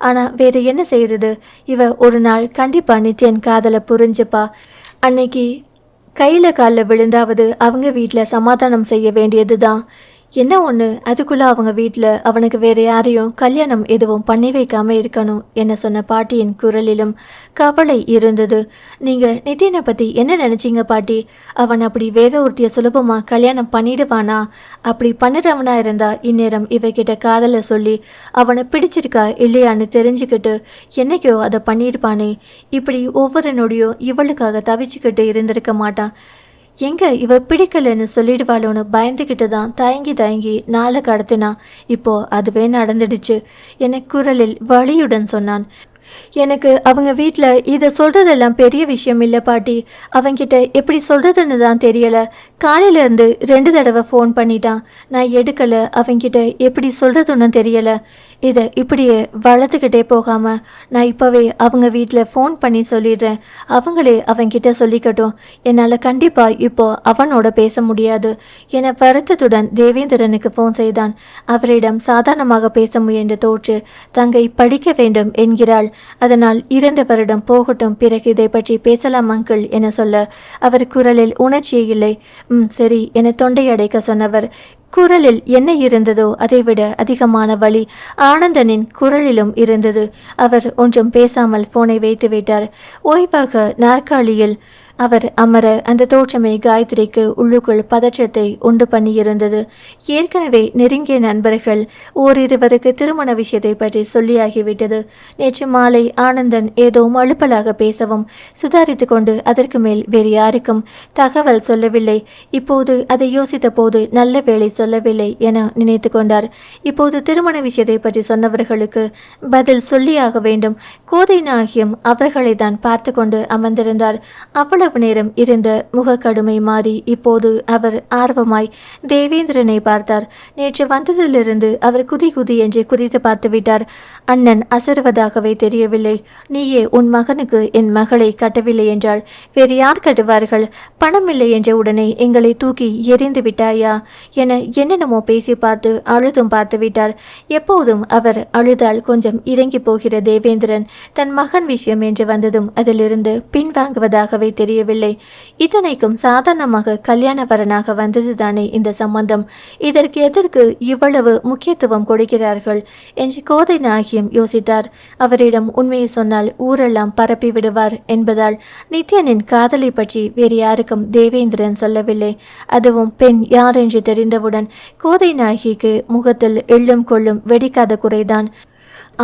ஆனா வேற என்ன செய்யறது? இவ ஒரு நாள் கண்டிப்பா நித்யன் காதலை புரிஞ்சுப்பா. அன்னைக்கு கையில காலில் விழுந்தாவது அவங்க வீட்டில் சமாதானம் செய்ய வேண்டியது தான். என்ன ஒன்று, அதுக்குள்ளே அவங்க வீட்டில் அவனுக்கு வேற யாரையும் கல்யாணம் எதுவும் பண்ணி வைக்காம இருக்கணும் என சொன்ன பாட்டியின் குரலிலும் கவலை இருந்தது. நீங்கள் நித்யனை பற்றி என்ன நினச்சிங்க பாட்டி? அவன் அப்படி வேற ஒருத்திய சுலபமாக கல்யாணம் பண்ணிடுவானா? அப்படி பண்ணுறவனா இருந்தா இந்நேரம் இவகிட்ட காதலை சொல்லி அவனை பிடிச்சிருக்கா இல்லையான்னு தெரிஞ்சுக்கிட்டு என்னைக்கோ அதை பண்ணியிருப்பானே. இப்படி ஒவ்வொரு நொடியும் இவளுக்காக தவிச்சுக்கிட்டு இருந்திருக்க மாட்டான். எங்க இவ பிடிக்கலன்னு சொல்லிடுவாளோன்னு பயந்துக்கிட்டு தான் தயங்கி நாளை கடத்தினா. இப்போ அதுவே நடந்துடுச்சு என குரலில் வலியுடன் சொன்னான். எனக்கு அவங்க வீட்டில் இதை சொல்கிறதெல்லாம் பெரிய விஷயம் இல்லை பாட்டி. அவங்கிட்ட எப்படி சொல்கிறதுன்னு தான் தெரியலை. காலையில இருந்து 2 தடவை ஃபோன் பண்ணிட்டான். நான் எடுக்கல. அவன்கிட்ட எப்படி சொல்றதுன்னு தெரியல. இதை இப்படியே வளர்த்துக்கிட்டே போகாம நான் இப்போவே அவங்க வீட்டில் ஃபோன் பண்ணி சொல்லிடுறேன். அவங்களே அவன்கிட்ட சொல்லிக்கட்டும். என்னால் கண்டிப்பாக இப்போ அவனோட பேச முடியாது என வருத்தத்துடன் தேவேந்திரனுக்கு ஃபோன் செய்தான். அவரிடம் சாதாரணமாக பேச முயன்று தோற்று தங்கை படிக்க வேண்டும் என்கிறாள். அதனால் 2 வருடம் போகட்டும், பிறகு இதை பற்றி பேசலாம் அங்கிள் என சொல்ல அவர் குரலில் உணர்ச்சியே இல்லை. சரி என தொண்டை அடைக்க சொன்னவர் குரலில் என்ன இருந்ததோ அதைவிட அதிகமான வலி ஆனந்தனின் குரலிலும் இருந்தது. அவர் ஒன்றும் பேசாமல் போனை வைத்து விட்டார். ஓய்வாக நாற்காலியில் அவர் அமர அந்த தோற்றமே காயத்ரிக்கு உள்ளுக்குள் பதற்றத்தை உண்டு பண்ணியிருந்தது. ஏற்கனவே நெருங்கிய நண்பர்கள் ஓரிருவருக்கு திருமண விஷயத்தை பற்றி சொல்லியாகிவிட்டது. நேற்று மாலை ஆனந்தன் ஏதோ மழுப்பலாக பேசவும் சுதாரித்து கொண்டு அதற்கு மேல் வேறு யாருக்கும் தகவல் சொல்லவில்லை. இப்போது அதை யோசித்த போது நல்ல வேளை சொல்லவில்லை என நினைத்து கொண்டார். இப்போது திருமண விஷயத்தை பற்றி சொன்னவர்களுக்கு பதில் சொல்லியாக வேண்டும். கோதை நாகியம் அவர்களை தான் பார்த்து கொண்டு அமர்ந்திருந்தார். அவ்வளவு நேரம் இருந்த முகக்கடுமை மாறி இப்போது அவர் ஆர்வமாய் தேவேந்திரனை பார்த்தார். நேற்று வந்ததிலிருந்து அவர் குதி குதி என்று குதித்து பார்த்து விட்டார். அண்ணன் அசருவதாகவே தெரியவில்லை. நீயே உன் மகனுக்கு என் மகளை கட்டவில்லை என்றால் வேறு யார் கட்டுவார்கள்? பணம் இல்லை என்ற உடனே எங்களை தூக்கி எறிந்து விட்டாயா என என்னென்னமோ பேசி பார்த்து அழுதும் பார்த்து விட்டார். எப்போதும் அவர் அழுதால் கொஞ்சம் இறங்கி போகிற தேவேந்திரன் தன் மகன் விஷயம் என்று வந்ததும் அதிலிருந்து பின்வாங்குவதாகவே தெரியவில்லை. இத்தனைக்கும் சாதாரணமாக கல்யாண வரனாக வந்ததுதானே இந்த சம்பந்தம். இதற்கு எதற்கு இவ்வளவு முக்கியத்துவம் கொடுக்கிறார்கள் என்று கோதை நாகியம் யோசித்தார். அவரிடம் உண்மையை சொன்னால் ஊரெல்லாம் பரப்பி விடுவார் என்பதால் நித்யனின் காதலை பற்றி வேறு யாருக்கும் தேவேந்திரன் சொல்லவில்லை. அதுவும் பெண் யார் என்று தெரிந்தவுடன் கோதை நாயகிக்கு முகத்தில் எள்ளும் கொள்ளும் வெடிக்காத குறைதான்.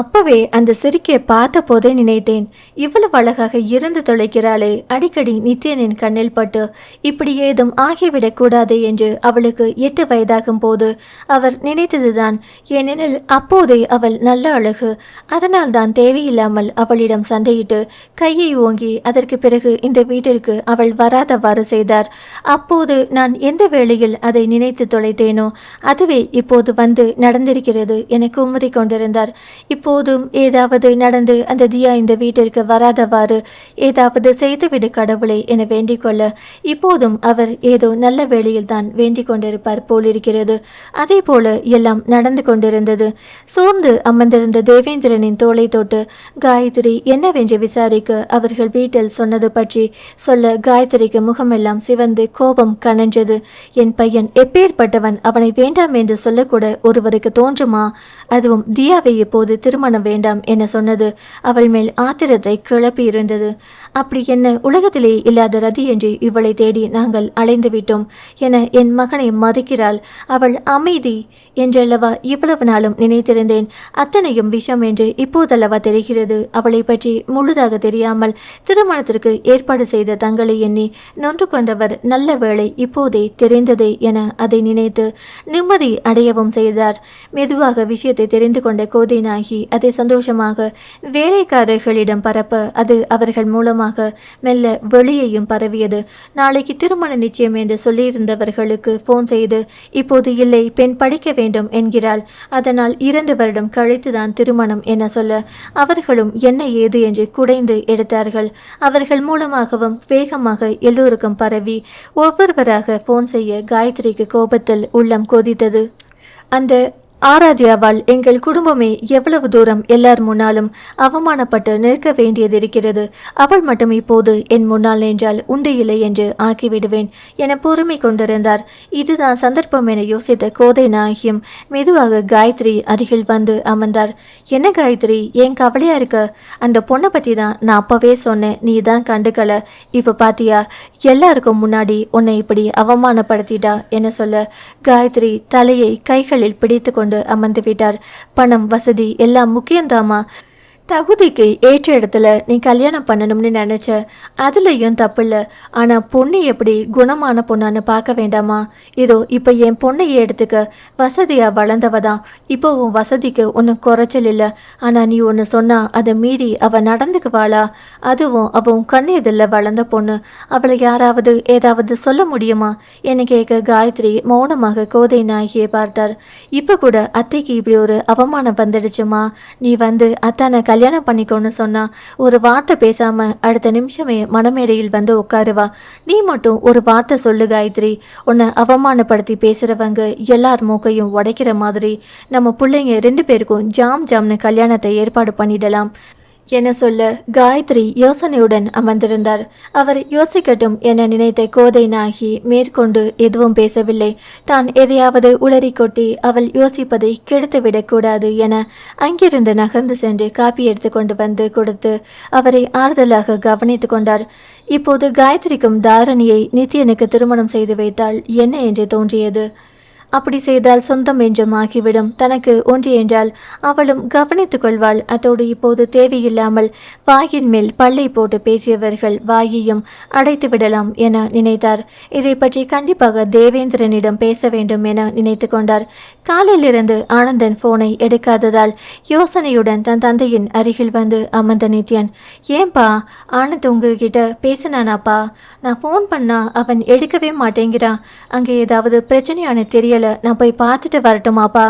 அப்பவே அந்த சிரிக்கை பார்த்த போதே நினைத்தேன், இவ்வளவு அழகாக இருந்து தொலைக்கிறாளே, அடிக்கடி நித்யனின் கண்ணில் பட்டு இப்படி ஏதும் ஆகிவிடக் கூடாது என்று அவளுக்கு 8 வயதாகும் போது அவர் நினைத்ததுதான். ஏனெனில் அப்போதே அவள் நல்ல அழகு. அதனால் தான் தேவையில்லாமல் அவளிடம் சண்டையிட்டு கையை ஓங்கி அதற்கு பிறகு இந்த வீட்டிற்கு அவள் வராதவாறு செய்தார். அப்போது நான் எந்த வேளையில் அதை நினைத்து தொலைத்தேனோ அதுவே இப்போது வந்து நடந்திருக்கிறது என குமுறி கொண்டிருந்தார். இப்போதும் ஏதாவது நடந்து அந்த தியா இந்த வீட்டிற்கு வராதவாறு ஏதாவது செய்துவிடு கடவுளை என வேண்டிக் கொள்ள இப்போதும் அவர் ஏதோ நல்ல வேளையில் தான் வேண்டிக் கொண்டிருப்பார் போலிருக்கிறது. அதே போல எல்லாம் நடந்து கொண்டிருந்தது. சோர்ந்து அமர்ந்திருந்த தேவேந்திரனின் தோளை தொட்டு காயத்ரி என்னவென்று விசாரிக்க அவர்கள் வீட்டில் சொன்னது பற்றி சொல்ல காயத்ரிக்கு முகமெல்லாம் சிவந்து கோபம் கனன்றது. என் பையன் எப்பேற்பட்டவன், அவனை வேண்டாம் என்று சொல்லக்கூட ஒருவருக்கு தோன்றுமா? அதுவும் தியாவை இப்போது திருமணம் வேண்டாம் என சொன்னது அவள் மேல் ஆத்திரத்தை கிளப்பி இருந்தது. அப்படி என்ன உலகத்திலே இல்லாத ரதி என்று இவளை தேடி நாங்கள் அலைந்து விட்டோம் என என் மகனை மறுக்கிறாள். அவள் அமைதி என்றல்லவா இவ்வளவு நாளும் நினைத்திருந்தேன். அத்தனையும் விஷம் என்று இப்போதல்லவா தெரிகிறது. அவளை பற்றி முழுதாக தெரியாமல் திருமணத்திற்கு ஏற்பாடு செய்த தங்களை எண்ணி நொன்று கொண்டவர் நல்ல வேளை இப்போதே தெரிந்ததே என அதை நினைத்து நிம்மதி அடையவும் செய்தார். மெதுவாக விஷயத்தை தெரிந்து கொண்ட கோதை நாயகி அதை சந்தோஷமாக வேலைக்காரர்களிடம் பரப்ப அது அவர்கள் மூலமாக மெல்ல வெளியேயும் பரவியது. நாளைக்கு திருமண நிச்சயம் என்று சொல்லியிருந்தவர்களுக்கு போன் செய்து இப்போது இல்லை, பெண் படிக்க வேண்டும் என்கிறாள், அதனால் 2 வருடம் கழித்துதான் திருமணம் என சொல்ல அவர்களும் என்ன ஏது என்று குடைந்து எடுத்தார்கள். அவர்கள் மூலமாகவும் வேகமாக எல்லோருக்கும் பரவி ஒவ்வொருவராக போன் செய்ய காயத்ரிக்கு கோபத்தில் உள்ளம் கொதித்தது. அந்த ஆராத்யாவால் எங்கள் குடும்பமே எவ்வளவு தூரம் எல்லார் முன்னாலும் அவமானப்பட்டு நிற்க வேண்டியது இருக்கிறது. அவள் மட்டும் இப்போது என் முன்னால் நின்றால் உண்டு இல்லை என்று ஆக்கிவிடுவேன் என பொறுமை கொண்டிருந்தார். இதுதான் சந்தர்ப்பம் என யோசித்த கோதை நாயகியும் மெதுவாக காயத்ரி அருகில் வந்து அமர்ந்தார். என்ன காயத்ரி, ஏன் கவலையா இருக்க? அந்த பொண்ணை பற்றி தான் நான் அப்பவே சொன்னேன், நீ தான் கண்டுக்கல. இப்போ பாத்தியா, எல்லாருக்கும் முன்னாடி உன்னை இப்படி அவமானப்படுத்திட்டா என சொல்ல காயத்ரி தலையை கைகளில் பிடித்து கொண்டு அமர்ந்து விட்டார். பணம் வசதி எல்லாம் முக்கியம்தாமா, தகுதிக்கு ஏற்ற இடத்துல நீ கல்யாணம் பண்ணணும்னு நினைச்ச, அதுலயும் தப்பு இல்லை. ஆனா பொண்ணு எப்படி குணமான பொண்ணான்னு பார்க்க வேண்டாமா? இதோ இப்போ என் பொண்ணையே எடுத்துக்க. வசதியா வளர்ந்தவதான். இப்போ உன் வசதிக்கு ஒன்றும் குறைச்சல் இல்லை. ஆனா நீ ஒன்று சொன்னா அதை மீறி அவ நடந்துக்குவாளா? அதுவும் அவ உன் கண்ணு எதில் வளர்ந்த பொண்ணு. அவளை யாராவது ஏதாவது சொல்ல முடியுமா என கேட்க காயத்ரி மௌனமாக கோதை நாயகியை பார்த்தார். இப்போ கூட அத்தைக்கு இப்படி ஒரு அவமானம் வந்துடுச்சுமா. நீ வந்து அத்தானை கல்யாணம் பண்ணிக்கோன்னு சொன்னா ஒரு வார்த்தை பேசாம அடுத்த நிமிஷமே மணமேடையில் வந்து உட்காருவா. நீ மட்டும் ஒரு வார்த்தை சொல்லு காயத்ரி. உன்னை அவமானப்படுத்தி பேசுறவங்க எல்லார் மூக்கையும் உடைக்கிற மாதிரி நம்ம பிள்ளைங்க 2 பேருக்கும் ஜாம்னு கல்யாணத்தை ஏற்பாடு பண்ணிடலாம் என சொல்ல காயத்ரி யோசனையுடன் அமர்ந்திருந்தார். அவர் யோசிக்கட்டும் என நினைத்த கோதை நாயகி மேற்கொண்டு எதுவும் பேசவில்லை. தான் எதையாவது உளறி கொட்டி அவள் யோசிப்பதை கெடுத்துவிடக்கூடாது என அங்கிருந்து நகர்ந்து சென்று காப்பி எடுத்து கொண்டு வந்து கொடுத்து அவரை ஆறுதலாக கவனித்து கொண்டார். இப்போது காயத்ரிக்கும் தாரணியை நித்யனுக்கு திருமணம் செய்து வைத்தால் என்ன என்று தோன்றியது. அப்படி செய்தால் சொந்தம் என்றும் ஆகிவிடும். தனக்கு ஒன்று என்றால் அவளும் கவனித்துக் கொள்வாள். அதோடு இப்போது தேவையில்லாமல் வாயின் மேல் பல்லை போட்டு பேசியவர்கள் வாயையும் அடைத்து விடலாம் என நினைத்தார். இதை பற்றி கண்டிப்பாக தேவேந்திரனிடம் பேச வேண்டும் என நினைத்து கொண்டார். காலையிலிருந்து ஆனந்தன் போனை எடுக்காததால் யோசனையுடன் தன் தந்தையின் அருகில் வந்து அமர்ந்த நித்யன், ஏன்பா ஆனந்த் உங்ககிட்ட பேசினானாப்பா? நான் ஃபோன் பண்ணா அவன் எடுக்கவே மாட்டேங்கிறான். அங்கே ஏதாவது பிரச்சனையான தெரியல, நான் போய் பார்த்துட்டு வரட்டுமாப்பா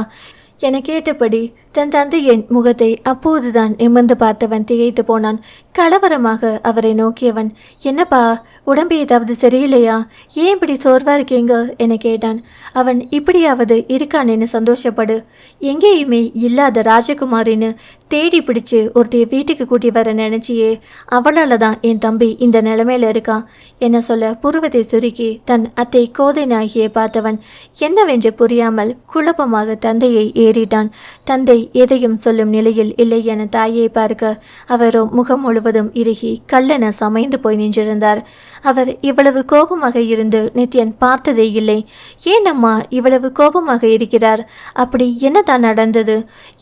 என கேட்டபடி தன் தந்தையின் முகத்தை அப்போதுதான் நிமிர்ந்து பார்த்தவன் திகைத்து போனான். கலவரமாக அவரை நோக்கியவன், என்னப்பா உடம்பு ஏதாவது சரியில்லையா? ஏன் இப்படி சோர்வா இருக்கீங்க என கேட்டான். அவன் இப்படியாவது இருக்கானேன்னு சந்தோஷப்படு. எங்கேயுமே இல்லாத ராஜகுமாரின்னு தேடி பிடிச்சு ஒருத்தைய வீட்டுக்கு கூட்டி வர நினைச்சியே, அவளால தான் என் தம்பி இந்த நிலைமையில இருக்கான் என சொல்ல புருவத்தை சுருக்கி தன் அத்தை கோதை நாயகியை பார்த்தவன் என்னவென்று புரியாமல் குழப்பமாக தந்தையை ஏறிட்டான். தந்தை எதையும் சொல்லும் நிலையில் இல்லை என தாயை பார்க்க அவரோ முகம் முழுவதும் இறுகி கல்லென சமைந்து போய் நின்றிருந்தார். அவர் இவ்வளவு கோபமாக இருந்து நித்யன் பார்த்ததே இல்லை. ஏன் அம்மா இவ்வளவு கோபமாக இருக்கிறார்? அப்படி என்னதான் நடந்தது?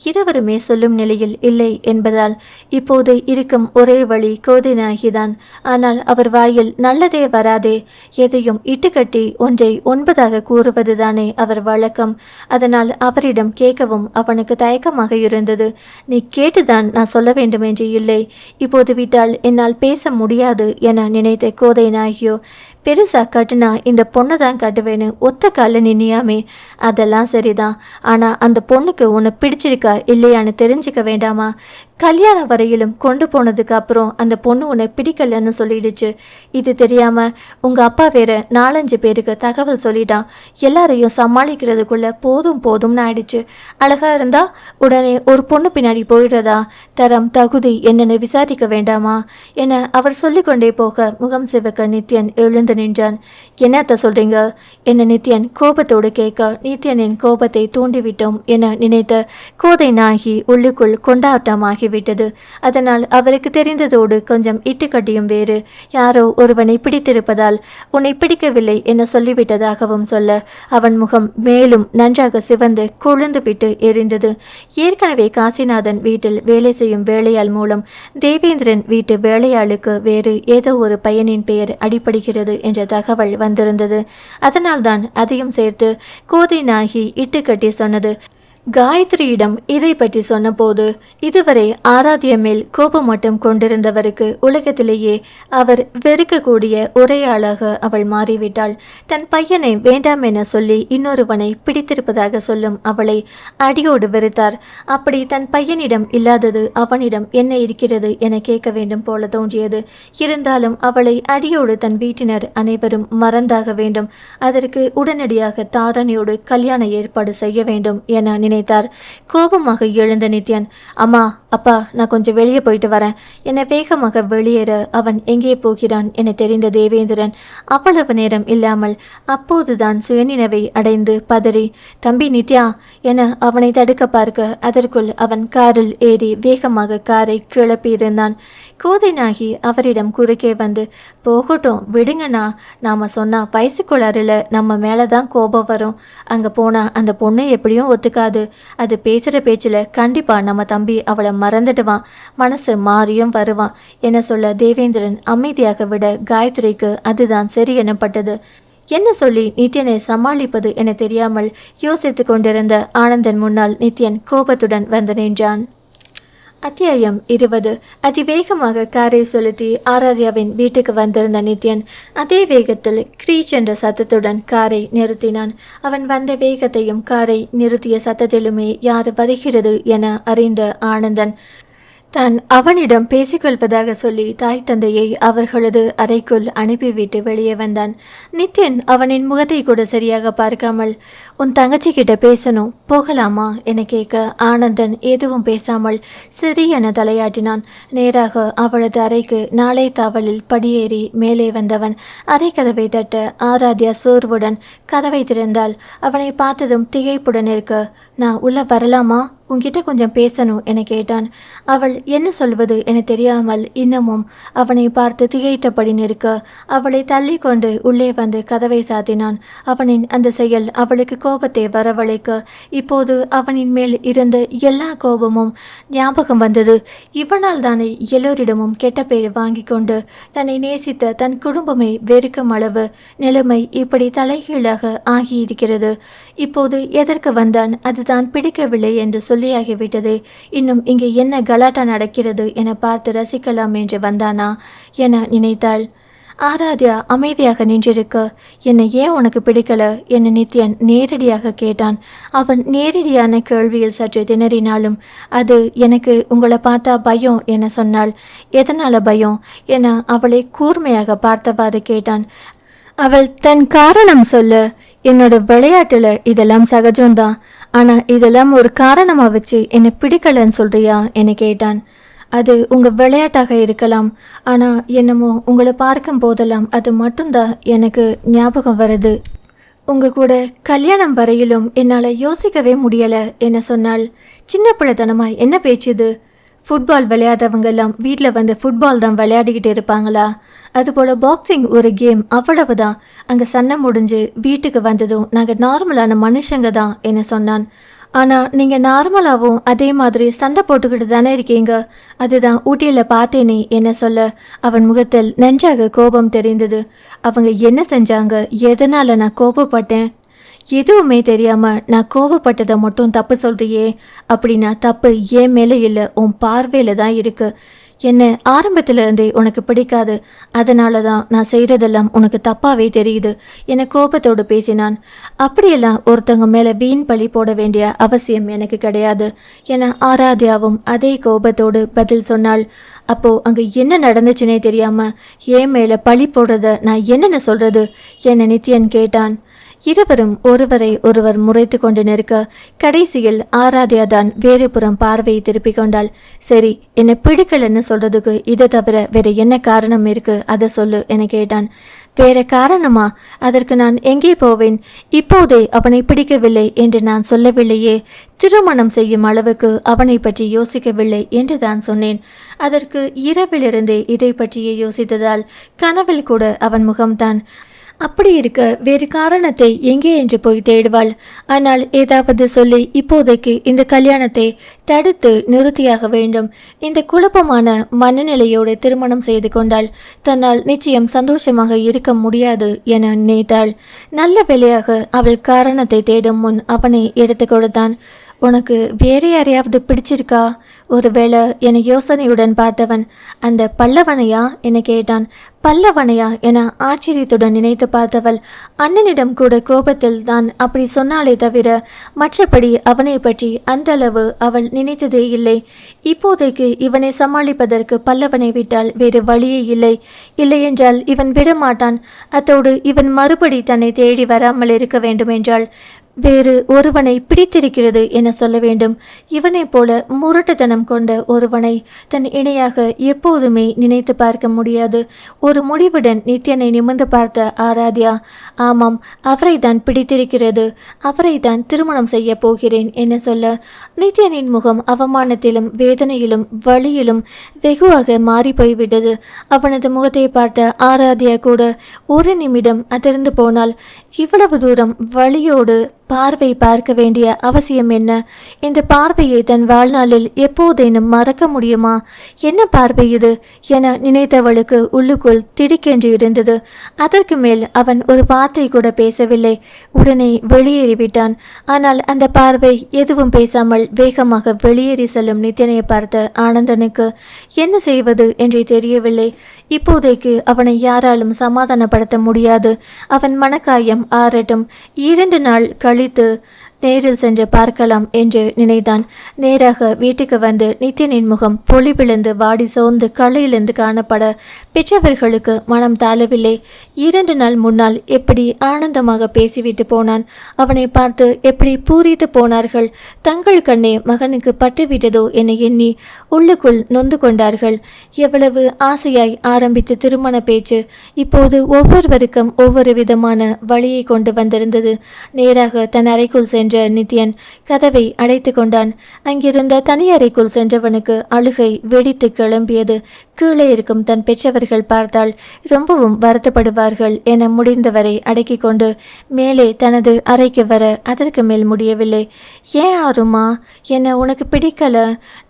இருவருமே சொல்லும் நிலையில் இல்லை என்பதால் இப்போது இருக்கும் ஒரே வழி கோதை நாயகிதான். ஆனால் அவர் வாயில் நல்லதே வராதே. எதையும் இட்டுக்கட்டி ஒன்றை 9ஆக கூறுவதுதானே அவர் வழக்கம். அதனால் அவரிடம் கேட்கவும் அவனுக்கு தயக்கமாக இருந்தது. நீ கேட்டுதான் நான் சொல்ல வேண்டும் என்று இல்லை. இப்போது விட்டால் என்னால் பேச முடியாது என நினைத்த கோதை நாயகியோ, பெருசா கட்டுனா இந்த பொண்ணை தான் கட்டுவேன்னு ஒத்த கால நின்னியாமே. அதெல்லாம் சரிதான். ஆனால் அந்த பொண்ணுக்கு உன்னை பிடிச்சிருக்கா இல்லையான்னு தெரிஞ்சுக்க வேண்டாமா? கல்யாணம் வரையிலும் கொண்டு போனதுக்கு அப்புறம் அந்த பொண்ணு உன்னை பிடிக்கலன்னு சொல்லிடுச்சு. இது தெரியாம உங்க அப்பா வேற 4-5 பேருக்கு தகவல் சொல்லிட்டான். எல்லாரையும் சமாளிக்கிறதுக்குள்ள போதும்னு ஆயிடுச்சு. அழகா இருந்தா உடனே ஒரு பொண்ணு பின்னாடி போயிடுறதா? தரம் தகுதி என்னன்னு விசாரிக்க வேண்டாமா என அவர் சொல்லிக்கொண்டே போக முகம் சிவக்க நித்யன் எழுந்து நின்றான். என்னத்த சொல்றீங்க என்ன நித்யன் கோபத்தோடு கேட்க, நித்யனின் கோபத்தை தூண்டிவிட்டோம் என நினைத்த கோதை நாயகி உள்ளுக்குள் கொண்டாட்டமாகி விட்டது. அதனால் அவருக்கு தெரிந்ததோடு கொஞ்சம் இட்டுக்கட்டியும் வேறு யாரோ ஒருவனை பிடித்திருப்பதால் உன்னை பிடிக்கவில்லை என சொல்லிவிட்டதாகவும் சொல்ல அவன் முகம் மேலும் நன்றாக சிவந்து கொழுந்து விட்டு எரிந்தது. ஏற்கனவே காசிநாதன் வீட்டில் வேலை செய்யும் வேலையாள் மூலம் தேவேந்திரன் வீட்டு வேலையாளுக்கு வேறு ஏதோ ஒரு பையனின் பெயர் அடிபடுகிறது என்ற தகவல் வந்திருந்தது. அதனால்தான் அதையும் சேர்த்து கோதை நாயகி இட்டுக்கட்டி சொன்னது. காயத்ரியிடம் இதை பற்றி சொன்னபோது இதுவரை ஆராத்யா மேல் கோபம் மட்டும் கொண்டிருந்தவருக்கு உலகத்திலேயே அவர் வெறுக்கக்கூடிய ஒரே ஆளாக அவள் மாறிவிட்டாள். தன் பையனை வேண்டாம் என சொல்லி இன்னொருவனை பிடித்திருப்பதாக சொல்லும் அவளை அடியோடு வெறுத்தார். அப்படி தன் பையனிடம் இல்லாதது அவனிடம் என்ன இருக்கிறது என கேட்க வேண்டும் போல தோன்றியது. இருந்தாலும் அவளை அடியோடு தன் வீட்டினர் அனைவரும் மறந்தாக வேண்டும். அதற்கு உடனடியாக தாரணியோடு கல்யாண ஏற்பாடு செய்ய வேண்டும் என நினைத்தார். கோபமாக எழுந்த நித்யன், அம்மா அப்பா நான் கொஞ்சம் வெளியே போயிட்டு வரேன் என வேகமாக வெளியேற அவன் எங்கே போகிறான் என தெரிந்த தேவேந்திரன் அவ்வளவு நேரம் இல்லாமல் அப்போதுதான் சுயநினைவை அடைந்து பதறி, தம்பி நித்யா என அவனை தடுக்க பார்க்க அதற்குள் அவன் காரில் ஏறி வேகமாக காரை கிளப்பியிருந்தான். கோதைநாயகி அவரிடம் குறுக்கே வந்து, போகட்டும் விடுங்கண்ணா, நாம சொன்னா வயசுக்குள்ளாரில் நம்ம மேலதான் கோபம் வரும். அங்க போனா அந்த பொண்ணு எப்படியும் ஒத்துக்காது. போது அது பேசுகிற பேச்சில் கண்டிப்பாக நம்ம தம்பி அவளை மறந்துடுவான், மனசு மாறியும் வருவான் என சொல்ல தேவேந்திரன் அமைதியாக விட காயத்ரிக்கு அதுதான் சரி எனப்பட்டது. என்ன சொல்லி நித்யனை சமாளிப்பது என தெரியாமல் யோசித்து கொண்டிருந்த ஆனந்தன் முன்னால் நித்யன் கோபத்துடன் வந்து நின்றான். அத்தியாயம் 20. அதிவேகமாக காரை செலுத்தி ஆராத்யாவின் வீட்டுக்கு வந்திருந்த நித்யன் அதே வேகத்தில் கிரீச் என்ற சத்தத்துடன் காரை நிறுத்தினான். அவன் வந்த வேகத்தையும் காரை நிறுத்திய சத்தத்திலுமே யார் வருகிறது என அறிந்த ஆனந்தன் தான் அவனிடம் பேசிக்கொள்வதாக சொல்லி தாய் தந்தையை அவர்களது அறைக்குள் அனுப்பிவிட்டு வெளியே வந்தான். நித்யன் அவனின் முகத்தை கூட சரியாக பார்க்காமல், உன் தங்கச்சி கிட்ட பேசணும், போகலாமா என கேட்க ஆனந்தன் எதுவும் பேசாமல் சரி என தலையாட்டினான். நேராக அவளது அறைக்கு நாளை தாவலில் படியேறி மேலே வந்தவன் அறை கதவை தட்ட ஆராத்யா சோர்வுடன் கதவை திறந்தாள். அவனை பார்த்ததும் திகைப்புடன் இருக்க, நான் உள்ள வரலாமா, உன்கிட்ட கொஞ்சம் பேசணும் என கேட்டான். அவள் என்ன சொல்வது என தெரியாமல் இன்னமும் அவனை பார்த்து திகைத்தபடி நிற்க அவளை தள்ளி கொண்டு உள்ளே வந்து கதவை சாத்தினான். அவனின் அந்த செயல் அவளுக்கு கோபத்தை வரவழைக்க இப்போது அவனின் மேல் இருந்த எல்லா கோபமும் ஞாபகம் வந்தது. இவனால் தானே எல்லோரிடமும் கெட்ட பெயர் வாங்கி கொண்டு தன்னை நேசித்த தன் குடும்பமே வெறுக்கும் அளவு நிலைமை இப்படி தலைகீழாக ஆகியிருக்கிறது. இப்போது எதற்கு வந்தான், அதுதான் பிடிக்கவில்லை என்று சொல்லியாகிவிட்டது. இன்னும் இங்கே என்ன கலாட்டா நடக்கிறது என பார்த்து ரசிக்கலாம் என்று வந்தானா என நினைத்தாள். ஆராத்யா அமைதியாக நின்றிருக்க, என்னை ஏன் உனக்கு பிடிக்கல என நித்யன் நேரடியாக கேட்டான். அவன் நேரடியான கேள்வியில் சற்று திணறினாலும் அது எனக்கு உங்களை பார்த்தா பயம் என சொன்னாள். எதனால பயம் என அவளை கூர்மையாக பார்த்தவாறு கேட்டான். அவள் தன் காரணம் சொல்ல, என்னோட விளையாட்டுல இதெல்லாம் சகஜம்தான், ஆனா இதெல்லாம் ஒரு காரணமா வச்சு என்னை பிடிக்கலன்னு சொல்றியா என கேட்டான். அது உங்க விளையாட்டாக இருக்கலாம், ஆனா என்னமோ உங்களை பார்க்கும் போதெல்லாம் அது மட்டும்தான் எனக்கு ஞாபகம் வருது. உங்க கூட கல்யாணம் வரையிலும் என்னால யோசிக்கவே முடியல என சொன்னாள். சின்ன பிள்ளைத்தனமாய் என்ன பேச்சுது? ஃபுட்பால் விளையாடுறவங்க எல்லாம் வீட்டில் வந்து ஃபுட்பால் தான் விளையாடிக்கிட்டு இருப்பாங்களா? அதுபோல் பாக்ஸிங் ஒரு கேம், அவ்வளவுதான். அங்கே சண்டை முடிஞ்சு வீட்டுக்கு வந்ததும் நாங்கள் நார்மலான மனுஷங்க தான் என சொன்னான். ஆனால் நீங்கள் நார்மலாகவும் அதே மாதிரி சண்டை போட்டுக்கிட்டு தானே இருக்கீங்க, அதுதான் ஊட்டியில் பார்த்தேனே என்ன சொல்ல அவன் முகத்தில் நன்றாக கோபம் தெரிந்தது. அவங்க என்ன செஞ்சாங்க, எதனால் நான் கோபப்பட்டேன், எதுவுமே தெரியாம நான் கோபப்பட்டதை மட்டும் தப்பு சொல்றியே. அப்படின்னா தப்பு ஏன் மேலே இல்லை, உன் பார்வையில தான் இருக்கு. என்ன ஆரம்பத்திலிருந்தே உனக்கு பிடிக்காது, அதனால தான் நான் செய்கிறதெல்லாம் உனக்கு தப்பாகவே தெரியுது என கோபத்தோடு பேசினான். அப்படியெல்லாம் ஒருத்தவங்க மேலே வீண் பழி போட வேண்டிய அவசியம் எனக்கு கிடையாது என ஆராத்யாவும் அதே கோபத்தோடு பதில் சொன்னாள். அப்போ அங்கே என்ன நடந்துச்சுன்னே தெரியாம ஏன் மேலே பழி போடுறத நான் என்னென்ன சொல்றது என நித்யன் கேட்டான். இருவரும் ஒருவரை ஒருவர் முறைத்து கொண்டு நிற்க கடைசியில் ஆராத்யா தான் வேறு புறம் பார்வையை திருப்பிக் கொண்டாள். சரி, என்னை பிடிக்கலன்னு சொல்றதுக்கு இதை தவிர வேற என்ன காரணம் இருக்கு, அதை சொல்லு என கேட்டான். வேற காரணமா? அதற்கு நான் எங்கே போவேன்? இப்போதே அவனை பிடிக்கவில்லை என்று நான் சொல்லவில்லையே. திருமணம் செய்யும் அளவுக்கு அவனை பற்றி யோசிக்கவில்லை என்று தான் சொன்னேன். அதற்கு இரவிலிருந்தே இதை பற்றியே யோசித்ததால் கனவில் கூட அவன் முகம்தான். அப்படி இருக்க வேறு காரணத்தை எங்கே என்று போய் தேடுவாள். ஆனால் ஏதாவது சொல்லி இப்போதைக்கு இந்த கல்யாணத்தை தடுத்து நிறுத்தியாக வேண்டும். இந்த குழப்பமான மனநிலையோடு திருமணம் செய்து கொண்டாள். தன்னால் நிச்சயம் சந்தோஷமாக இருக்க முடியாது என நினைத்தாள். நல்ல வேளையாக அவள் காரணத்தை தேடும் முன் அவனை எடுத்து கொடுத்தான். உனக்கு வேற யாரையாவது பிடிச்சிருக்கா? ஒருவேளை என யோசனையுடன் பார்த்தவன், அந்த பல்லவனையா என கேட்டான். பல்லவனையா என ஆச்சரியத்துடன் நினைத்து பார்த்தவள் அண்ணனிடம் கூட கோபத்தில் தான் அப்படி சொன்னாலே தவிர மற்றபடி அவனை பற்றி அந்த அளவு அவள் நினைத்ததே இல்லை. இப்போதைக்கு இவனை சமாளிப்பதற்கு பல்லவனை விட்டால் வேறு வழியே இல்லை. இல்லையென்றால் இவன் விடமாட்டான். அத்தோடு இவன் மறுபடி தன்னை தேடி வராமல் இருக்க வேண்டும் என்றால் வேறு ஒருவனை பிடித்திருக்கிறது என சொல்ல வேண்டும். இவனைப் போல முரட்டுத்தனம் கொண்ட ஒருவனை தன் இணையாக எப்போதுமே நினைத்து பார்க்க முடியாது. ஒரு முடிவுடன் நித்யனை நிமிர்ந்து பார்த்த ஆராத்யா, ஆமாம், அவரை தான் பிடித்திருக்கிறது, அவரை தான் திருமணம் செய்ய போகிறேன் என சொல்ல நித்யனின் முகம் அவமானத்திலும் வேதனையிலும் வலியிலும் வெகுவாக மாறி போய்விட்டது. அவனது முகத்தை பார்த்த ஆராத்யா கூட ஒரு நிமிடம் அதிர்ந்து போனாள். இவ்வளவு தூரம் வலியோடு பார்வை பார்க்க வேண்டிய அவசியம் என்ன? இந்த பார்வையை தன் வாழ்நாளில் எப்போதேனும் மறக்க முடியுமா? என்ன பார்வை இது என நினைத்தவளுக்கு உள்ளுக்குள் திடுக்கென்று இருந்தது. அதற்கு மேல் அவன் ஒரு வார்த்தை கூட பேசவில்லை. உடனே வெளியேறிவிட்டான். ஆனால் அந்த பார்வை எதுவும் பேசாமல் வேகமாக வெளியேறி செல்லும் நித்யனை பார்த்த ஆனந்தனுக்கு என்ன செய்வது என்றே தெரியவில்லை. இப்போதைக்கு அவனை யாராலும் சமாதானப்படுத்த முடியாது. அவன் மனக்காயம் ஆறட்டும், 2 நாள் கழித்து நேரில் சென்று பார்க்கலாம் என்று நினைத்தான். நேராக வீட்டுக்கு வந்து நித்யனின் முகம் பொலிவிழந்து வாடி சோர்ந்து களையிலிருந்து காணப்பட பெற்றவர்களுக்கு மனம் தாழவில்லை. 2 நாள் முன்னால் எப்படி ஆனந்தமாக பேசிவிட்டு போனான். அவனை பார்த்து எப்படி பூரித்து போனார்கள். தங்கள் கண்ணே மகனுக்கு பட்டுவிட்டதோ என எண்ணி உள்ளுக்குள் நொந்து கொண்டார்கள். எவ்வளவு ஆசையாய் ஆரம்பித்த திருமண பேச்சு இப்போது ஒவ்வொருவருக்கும் ஒவ்வொரு விதமான வழியை கொண்டு வந்திருந்தது. நேராக தன் அறைக்குள் சென்ற நித்யன் கதவை அடைத்து கொண்டான். அங்கிருந்த தனி அறைக்குள் சென்றவனுக்கு அழுகை வெடித்து கிளம்பியது. கீழே இருக்கும் தன் பெற்றவர்கள் பார்த்தால் ரொம்பவும் வருத்தப்படுவார்கள் என முடிந்தவரை அடக்கி கொண்டு மேலே தனது அறைக்கு வர அதற்கு மேல் முடியவில்லை. ஏன் ஆறுமா, என்ன உனக்கு பிடிக்கல?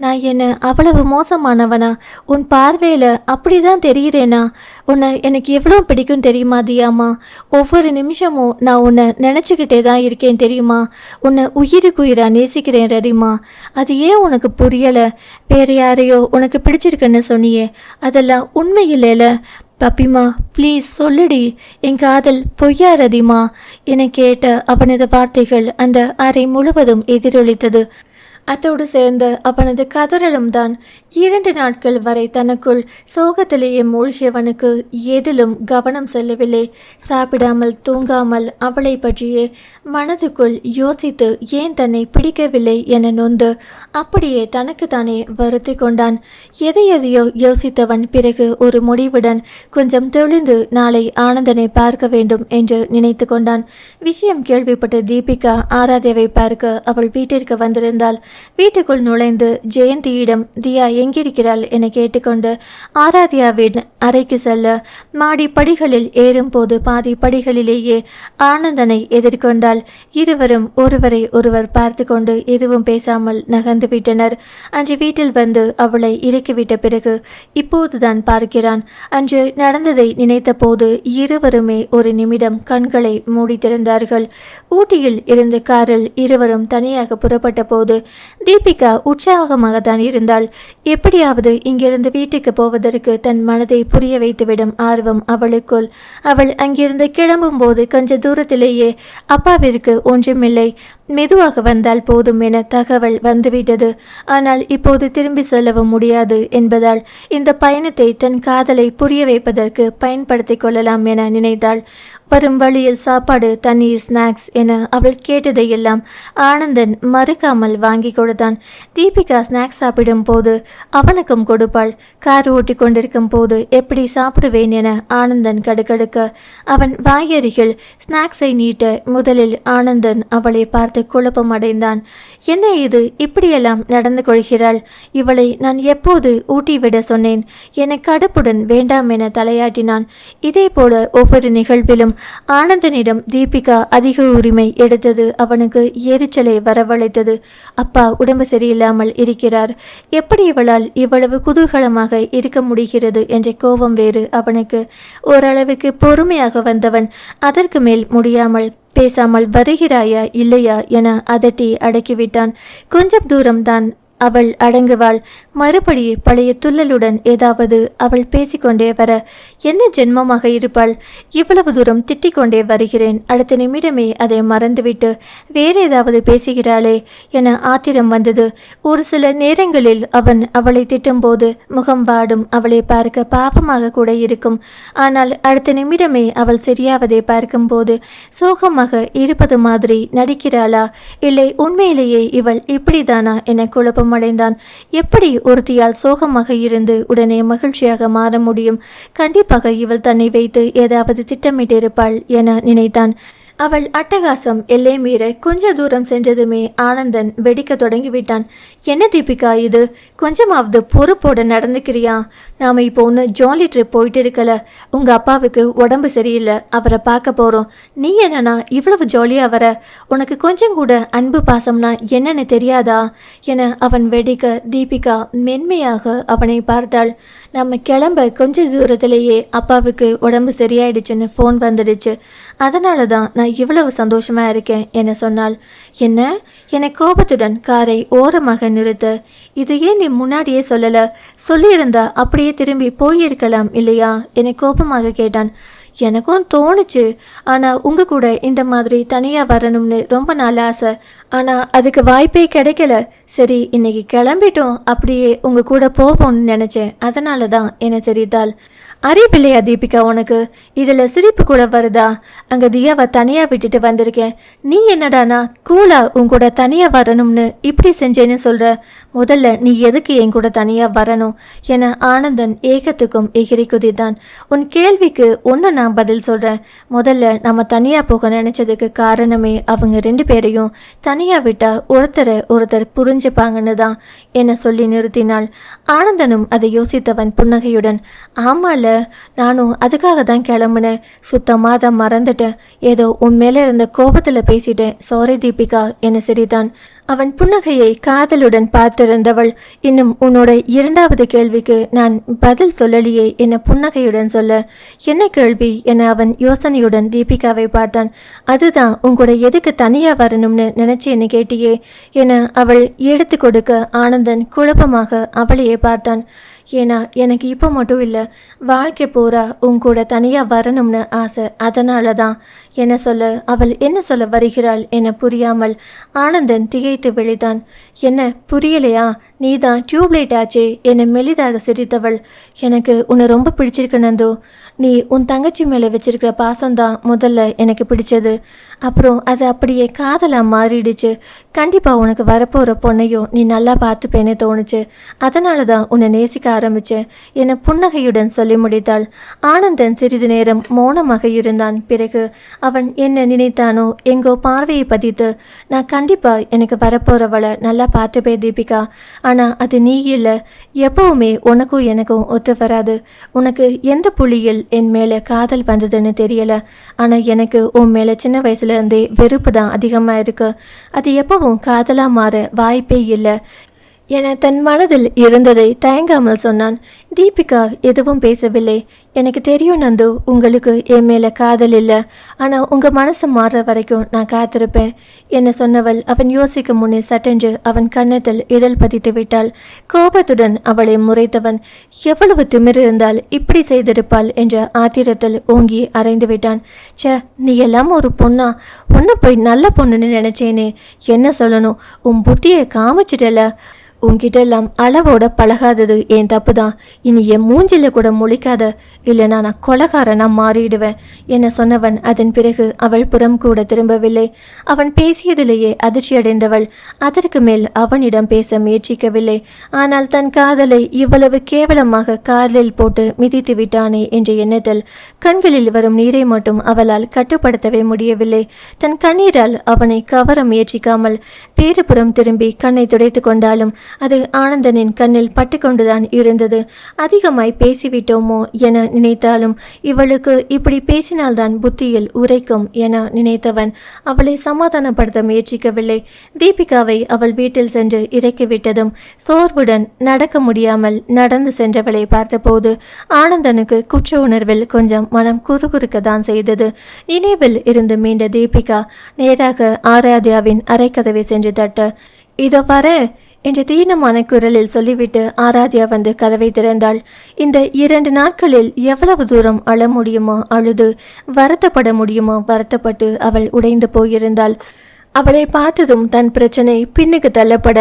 நான் என்ன அவ்வளவு மோசமானவனா? உன் பார்வையில அப்படிதான் தெரிகிறேனா? உன்னை எனக்கு எவ்வளோ பிடிக்கும் தெரியுமா தியாமா? ஒவ்வொரு நிமிஷமும் நான் உன்னை நினச்சிக்கிட்டே தான் இருக்கேன் தெரியுமா? உன்னை உயிருக்குயிரா நேசிக்கிறேன் ரதிமா. அது ஏன் உனக்கு புரியலை? வேற யாரையோ உனக்கு பிடிச்சிருக்குன்னு சொன்னியே, அதெல்லாம் உண்மை இல்லைல? பப்பிமா ப்ளீஸ் சொல்லுடி, என் காதல் பொய்யா ரதிமா என கேட்ட அவனது வார்த்தைகள் அந்த அறை முழுவதும் எதிரொலித்தது. அத்தோடு சேர்ந்த அவனது கதறலும் தான். 2 நாட்கள் வரை தனக்குள் சோகத்திலேயே மூழ்கியவனுக்கு எதிலும் கவனம் செல்லவில்லை. சாப்பிடாமல் தூங்காமல் அவளை பற்றியே மனதுக்குள் யோசித்து ஏன் தன்னை பிடிக்கவில்லை என நொந்து அப்படியே தனக்கு தானே வருத்தி கொண்டான். எதையோ யோசித்தவன் பிறகு ஒரு முடிவுடன் கொஞ்சம் தெளிந்து நாளை ஆனந்தனை பார்க்க வேண்டும் என்று நினைத்து கொண்டான். விஷயம் கேள்விப்பட்ட தீபிகா ஆராத்யாவை பார்க்க அவள் வீட்டிற்கு வந்திருந்தாள். வீட்டுக்குள் நுழைந்து ஜெயந்தியிடம் தியா எங்கிருக்கிறாள் என கேட்டுக்கொண்டு ஆராத்யாவின் அறைக்கு செல்ல மாடி படிகளில் ஏறும்போது பாதி படிகளிலேயே ஆனந்தனை எதிர்கொண்டாள். இருவரும் ஒருவரை ஒருவர் பார்த்து கொண்டு எதுவும் பேசாமல் நகர்ந்து விட்டனர். அன்று வீட்டில் வந்து அவளை இறக்கிவிட்ட பிறகு இப்போதுதான் பார்க்கிறான். அன்று நடந்ததை நினைத்த போது இருவருமே ஒரு நிமிடம் கண்களை மூடி திறந்தார்கள். ஊட்டியில் இருந்த காரில் இருவரும் தனியாக புறப்பட்ட போது தீபிகா உற்சாகமாக தான் இருந்தாள். எப்படியாவது இங்கிருந்து வீட்டுக்கு போவதற்கு தன் மனதை புரிய வைத்துவிடும் ஆர்வம் அவளுக்குள். அவள் அங்கிருந்து கிளம்பும் போது கொஞ்ச தூரத்திலேயே அப்பாவிற்கு ஒன்றுமில்லை, மெதுவாக வந்தால் போதும் என தகவல் வந்துவிட்டது. ஆனால் இப்போது திரும்பி செல்லவும் முடியாது என்பதால் இந்த பயணத்தை தன் காதலை புரிய வைப்பதற்கு பயன்படுத்திக் கொள்ளலாம் என நினைத்தாள். வரும் வழியில் சாப்பாடு, தண்ணீர், ஸ்நாக்ஸ் என அவள் கேட்டதையெல்லாம் ஆனந்தன் மறுக்காமல் வாங்கி கொடுத்தான். தீபிகா ஸ்நாக்ஸ் சாப்பிடும் போது அவனுக்கும் கொடுப்பாள். கார் ஓட்டி கொண்டிருக்கும் போது எப்படி சாப்பிடுவேன் என ஆனந்தன் கடுக்கடுக்க அவன் வாயருகில் ஸ்நாக்ஸை நீட்ட முதலில் ஆனந்தன் அவளை பார்த்து குழப்பம் அடைந்தான். என்ன இது, இப்படியெல்லாம் நடந்து கொள்கிறாள்? இவளை நான் எப்போது ஊட்டி விட சொன்னேன் என கடுப்புடன் வேண்டாம் என தலையாட்டினான். இதே போல ஒவ்வொரு நிகழ்விலும் ஆனந்தனிடம் தீபிகா அதிக உரிமை எடுத்தது அவனுக்கு எரிச்சலை வரவழைத்தது. அப்பா உடம்பு சரியில்லாமல் இருக்கிறார், எப்படி இவளால் இவ்வளவு குதூகலமாக இருக்க முடிகிறது என்ற கோபம் வேறு அவனுக்கு. ஓரளவுக்கு பொறுமையாக வந்தவன் அதற்கு மேல் முடியாமல் பேசாமல் வருகிறாயா இல்லையா என அதட்டி அடக்கிவிட்டான். கொஞ்சம் தூரம்தான் அவள் அடங்குவாள். மறுபடி பழைய துள்ளலுடன் ஏதாவது அவள் பேசிக்கொண்டே வர என்ன ஜென்மமாக இருப்பாள்? இவ்வளவு தூரம் திட்டிக் கொண்டே வருகிறேன், அடுத்த நிமிடமே அதை மறந்துவிட்டு வேற ஏதாவது பேசுகிறாளே என ஆத்திரம் வந்தது. ஒரு சில நேரங்களில் அவன் அவளை திட்டும்போது முகம் வாடும், அவளை பார்க்க பாவமாக கூட இருக்கும். ஆனால் அடுத்த நிமிடமே அவள் சரியாவதை பார்க்கும்போது சோகமாக இருப்பது மாதிரி நடிக்கிறாளா, இல்லை உண்மையிலேயே இவள் இப்படிதானா என குழப்பம் அடைந்தான். எப்படி ஒருத்தியால் சோகமாக இருந்து உடனே மகிழ்ச்சியாக மாற முடியும்? கண்டிப்பாக இவள் தன்னை வைத்து ஏதாவது திட்டமிட்டிருப்பாள் என நினைத்தான். அவள் அட்டகாசம் எல்லை மீற கொஞ்ச தூரம் சென்றதுமே ஆனந்தன் வெடிக்க தொடங்கிவிட்டான். என்ன தீபிகா இது, கொஞ்சமாவது பொறுப்போட நடந்துக்கிறியா? நாம இப்போ ஒன்று ஜாலி ட்ரிப் போயிட்டு இருக்கல, உங்க அப்பாவுக்கு உடம்பு சரியில்லை, அவரை பார்க்க போறோம். நீ என்னன்னா இவ்வளவு ஜாலியா வர? உனக்கு கொஞ்சம் கூட அன்பு பாசம்னா என்னன்னு தெரியாதா என அவன் வெடிக்க தீபிகா மென்மையாக அவனை பார்த்தாள். நம்ம கிளம்ப கொஞ்ச தூரத்திலேயே அப்பாவுக்கு உடம்பு சரியாயிடுச்சுன்னு ஃபோன் வந்துடுச்சு, அதனால தான் நான் இவ்வளவு சந்தோஷமா இருக்கேன் என சொன்னாள். என்ன என கோபத்துடன் காரை ஓரமாக நிறுத்த, இது ஏன் நீ முன்னாடியே சொல்லல? சொல்லியிருந்தா அப்படியே திரும்பி போயிருக்கலாம் இல்லையா என கோபமாக கேட்டான். எனக்கும் தோணுச்சு, ஆனால் உங்கள் கூட இந்த மாதிரி தனியாக வரணும்னு ரொம்ப நாள் ஆசை, ஆனால் அதுக்கு வாய்ப்பே கிடைக்கல. சரி இன்னைக்கு கிளம்பிட்டோம், அப்படியே உங்கள் கூட போவோம்னு நினச்சேன், அதனால தான் என தெரிந்தாள். அறிவில்லையா தீபிகா உனக்கு? இதில் சிரிப்பு கூட வருதா? அங்கே தியாவை தனியாக விட்டுட்டு வந்திருக்கேன், நீ என்னடானா கூலா உன் கூட தனியாக வரணும்னு இப்படி செஞ்சேன்னு சொல்கிற? முதல்ல நீ எதுக்கு என் கூட தனியாக வரணும் என ஆனந்தன் ஏகத்துக்கும் எகிரி குதித்தான். உன் கேள்விக்கு ஒன்று நான் பதில் சொல்கிறேன். முதல்ல நம்ம தனியாக போக நினச்சதுக்கு காரணமே அவங்க 2 பேரையும் தனியாக விட்டால் ஒருத்தர் புரிஞ்சுப்பாங்கன்னு தான் என சொல்லி நிறுத்தினாள். ஆனந்தனும் அதை யோசித்தவன் புன்னகையுடன், ஆமால நானும் அதுக்காக தான் கிளம்புனேன், சுத்தமாக அதை மறந்துட்டேன், ஏதோ உன் மேலே இருந்த கோபத்தில் பேசிட்டேன், சாரி தீபிகா என சிரித்தான். அவன் புன்னகையை காதலுடன் பார்த்திருந்தவள், இன்னும் உன்னோட 2வது கேள்விக்கு நான் பதில் சொல்லலையே என புன்னகையுடன் சொல்ல, என்ன கேள்வி என அவன் யோசனையுடன் தீபிகாவை பார்த்தான். அதுதான் உங்கூட எதுக்கு தனியாக வரணும்னு நினைச்சேன்னு கேட்டியே என அவள் எடுத்து கொடுக்க ஆனந்தன் குழப்பமாக அவளையே பார்த்தான். ஏன்னா எனக்கு இப்போ மட்டும் இல்லை, வாழ்க்கை பூரா உன் கூட தனியாக வரணும்னு ஆசை, அதனால தான் என சொல்ல அவள் என்ன சொல்ல வருகிறாள் என புரியாமல் ஆனந்தன் திகைத்து விழித்தான். என்ன புரியலையா? நீ தான் டியூப்லைட் ஆச்சே என மெலிதாக சிரித்தவள், எனக்கு உன்னை ரொம்ப பிடிச்சிருக்கு நந்து, நீ உன் தங்கச்சி மேலே வச்சிருக்கிற பாசம்தான் முதல்ல எனக்கு பிடிச்சது, அப்புறம் அது அப்படியே காதலாக மாறிடுச்சு, கண்டிப்பாக உனக்கு வரப்போகிற பொண்ணையும் நீ நல்லா பார்த்துப்பேன்னு தோணுச்சு, அதனால தான் உன்னை நேசிக்க ஆரம்பிச்சேன் என புன்னகையுடன் சொல்லி முடித்தாள். ஆனந்தன் சிறிது நேரம் மௌனமாக இருந்தான். பிறகு அவன் என்ன நினைத்தானோ எங்கோ பார்வையை பதித்து, நான் கண்டிப்பாக எனக்கு வரப்போகிறவளை நல்லா பார்த்துப்பேன் தீபிகா, ஆனால் அது நீ இல்லை, எப்பவுமே உனக்கும் எனக்கும் ஒத்து வராது, உனக்கு எந்த புள்ளியில் என் மேலே காதல் வந்ததுன்னு தெரியல, ஆனால் எனக்கு உன் மேலே சின்ன வயசுலேருந்தே வெறுப்பு தான் அதிகமாக இருக்கு, அது எப்பவும் காதலாக மாற வாய்ப்பே இல்லை என தன் மனதில் இருந்ததை தயங்காமல் சொன்னான். தீபிகா எதுவும் பேசவில்லை. எனக்கு தெரியும் நந்து, உங்களுக்கு என் மேலே காதல் இல்லை, ஆனால் உங்கள் மனசு மாறுற வரைக்கும் நான் காத்திருப்பேன் என சொன்னவள் அவன் யோசிக்க முன்னே சட்டென்று அவன் கன்னத்தில் இதழ் பதித்து விட்டாள். கோபத்துடன் அவளை முறைத்தவன், எவ்வளவு திமிர் இருந்தால் இப்படி செய்திருப்பாள் என்ற ஆத்திரத்தில் ஓங்கி அரைந்து விட்டான். சே, நீ எல்லாம் ஒரு பொண்ணா? ஒன்று போய் நல்ல பொண்ணுன்னு நினைச்சேனே, என்ன சொல்லணும், உன் புத்தியை காமிச்சிடல, உன்கிட்ட எல்லாம் அளவோட பழகாதது என் தப்பு தான், இனி என் மூஞ்சில கூட முழிக்காத, இல்லைனா நான் கொலகாரனா மாறிடுவேன் என சொன்னவன் அதன் பிறகு அவள் புறம் கூட திரும்பவில்லை. அவன் பேசியதிலேயே அதிர்ச்சியடைந்தவள் அதற்கு மேல் அவனிடம் பேச முயற்சிக்கவில்லை. ஆனால் தன் காதலை இவ்வளவு கேவலமாக காலில் போட்டு மிதித்து விட்டானே என்ற எண்ணத்தில் கண்களில் வரும் நீரை மட்டும் அவளால் கட்டுப்படுத்தவே முடியவில்லை. தன் கண்ணீரால் அவனை கவர முயற்சிக்காமல் வேறு புறம் திரும்பி கண்ணை துடைத்து கொண்டாலும் அது ஆனந்தனின் கண்ணில் பட்டுக்கொண்டுதான் இருந்தது. அதிகமாய் பேசிவிட்டோமோ என நினைத்தாலும் இவளுக்கு இப்படி பேசினால்தான் புத்தியில் உரைக்கும் என நினைத்தவன் அவளை சமாதானப்படுத்த முயற்சிக்கவில்லை. தீபிகாவை அவள் வீட்டில் சென்று இறக்கிவிட்டதும் சோர்வுடன் நடக்க முடியாமல் நடந்து சென்றவளை பார்த்தபோது ஆனந்தனுக்கு குற்ற உணர்வில் கொஞ்சம் மனம் குறுகுறுக்கத்தான் செய்தது. நினைவில் இருந்து மீண்ட தீபிகா நேராக ஆராத்யாவின் அறைக்கதவை சென்று தட்ட, இதோ வர என்று தீனமான குரலில் சொல்லிவிட்டு ஆராத்யா வந்து கதவை திறந்தாள். இந்த 2 நாட்களில் எவ்வளவு தூரம் அழ முடியுமோ அழுது, வருத்தப்பட முடியுமோ வருத்தப்பட்டு அவள் உடைந்து போயிருந்தாள். அவளை பார்த்ததும் தன் பிரச்சனை பின்னுக்கு தள்ளப்பட,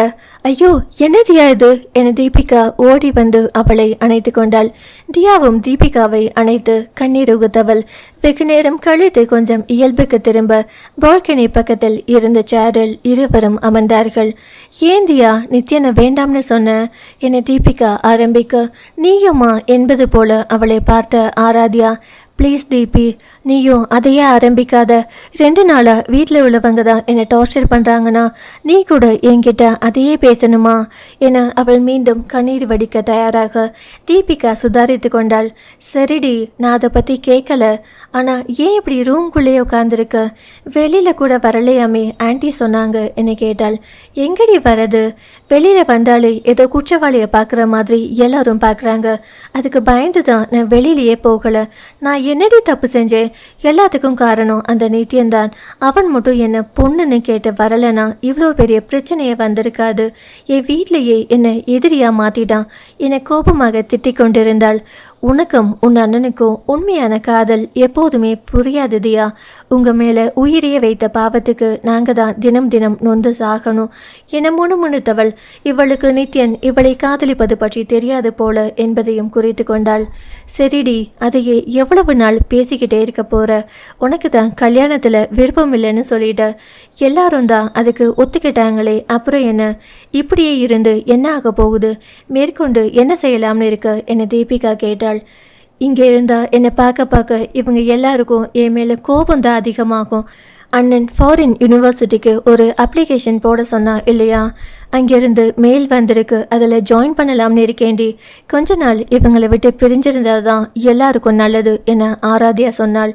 ஐயோ என்ன தியா இது என தீபிகா ஓடி வந்து அவளை அணைத்து கொண்டாள். தியாவும் தீபிகாவை அணைத்து கண்ணீர் உகுத்தவள் வெகு நேரம் கழித்து கொஞ்சம் இயல்புக்கு திரும்ப பால்கனி பக்கத்தில் இருந்த சேரில் இருவரும் அமர்ந்தார்கள். ஏன் தியா, நித்யனை வேண்டாம்னு சொன்ன என தீபிகா ஆரம்பிக்க, நீயுமா என்பது போல அவளை பார்த்த ஆராத்யா, ப்ளீஸ் தீபி, நீயும் அதையே ஆரம்பிக்காத. 2 நாளா வீட்டில் உள்ளவங்க தான் என்னை டார்ச்சர் பண்ணுறாங்கன்னா நீ கூட என்கிட்ட அதையே பேசணுமா என அவள் மீண்டும் கண்ணீர் வடிக்க தயாராக தீபிகா சுதாரித்து கொண்டாள். சரிடி, நான் அதை பற்றி கேட்கல. ஆனால் ஏன் இப்படி ரூம்குள்ளேயே உட்காந்துருக்க? வெளியில் கூட வரலையாமே ஆன்ட்டி சொன்னாங்க என்னை கேட்டாள். எங்கடி வரது? வெளியில் வந்தாலே ஏதோ குற்றவாளியை பார்க்குற மாதிரி எல்லாரும் பார்க்குறாங்க. அதுக்கு பயந்து தான் நான் வெளியிலேயே போகலை. நான் என்னடி தப்பு செஞ்சேன்? எல்லாத்துக்கும் காரணம் அந்த நித்யன்தான். அவன் மட்டும் என்ன பொண்ணுன்னு கேட்டு வரலனா இவ்வளோ பெரிய பிரச்சனையே வந்திருக்காது. என் வீட்டிலேயே என்னை எதிரியா மாத்திட்டான். என்னை கோபமாக திட்டிக் கொண்டிருந்தாள். உனக்கும் உன் அண்ணனுக்கும் உண்மையான காதல் எப்போதுமே புரியாது தியா. உங்க மேல உயிரையே வைத்த பாவத்துக்கு நாங்க தான் தினம் தினம் நொந்து சாகணும் என முணுமுணுத்தவள் இவளுக்கு நித்யன் இவளை காதலிப்பது பற்றி தெரியாது போல என்பதையும் குறித்து கொண்டாள். சரிடி, அதையே எவ்வளவு நாள் பேசிக்கிட்டே இருக்க போற? உனக்கு தான் கல்யாணத்துல விருப்பம் இல்லைன்னு சொல்லிட்ட. எல்லாரும் தான் அதுக்கு ஒத்துக்கிட்டாங்களே, அப்புறம் என்ன? இப்படியே இருந்து என்ன ஆக போகுது? மேற்கொண்டு என்ன செய்யலாம்னு இருக்க என தீபிகா கேட்டாள். இங்கே இருந்தா என்னை பார்க்க இவங்க எல்லாருக்கும் என் மேலே கோபம் தான் அதிகமாகும். அண்ணன் ஃபாரின் யூனிவர்சிட்டிக்கு ஒரு அப்ளிகேஷன் போட சொன்னா இல்லையா? அங்கேருந்து மெயில் வந்திருக்கு, அதில் ஜாயின் பண்ணலாம்னு இருக்கேண்டி. கொஞ்ச நாள் இவங்களை விட்டு பிரிஞ்சிருந்தது தான் எல்லாருக்கும் நல்லது என ஆராத்யா சொன்னாள்.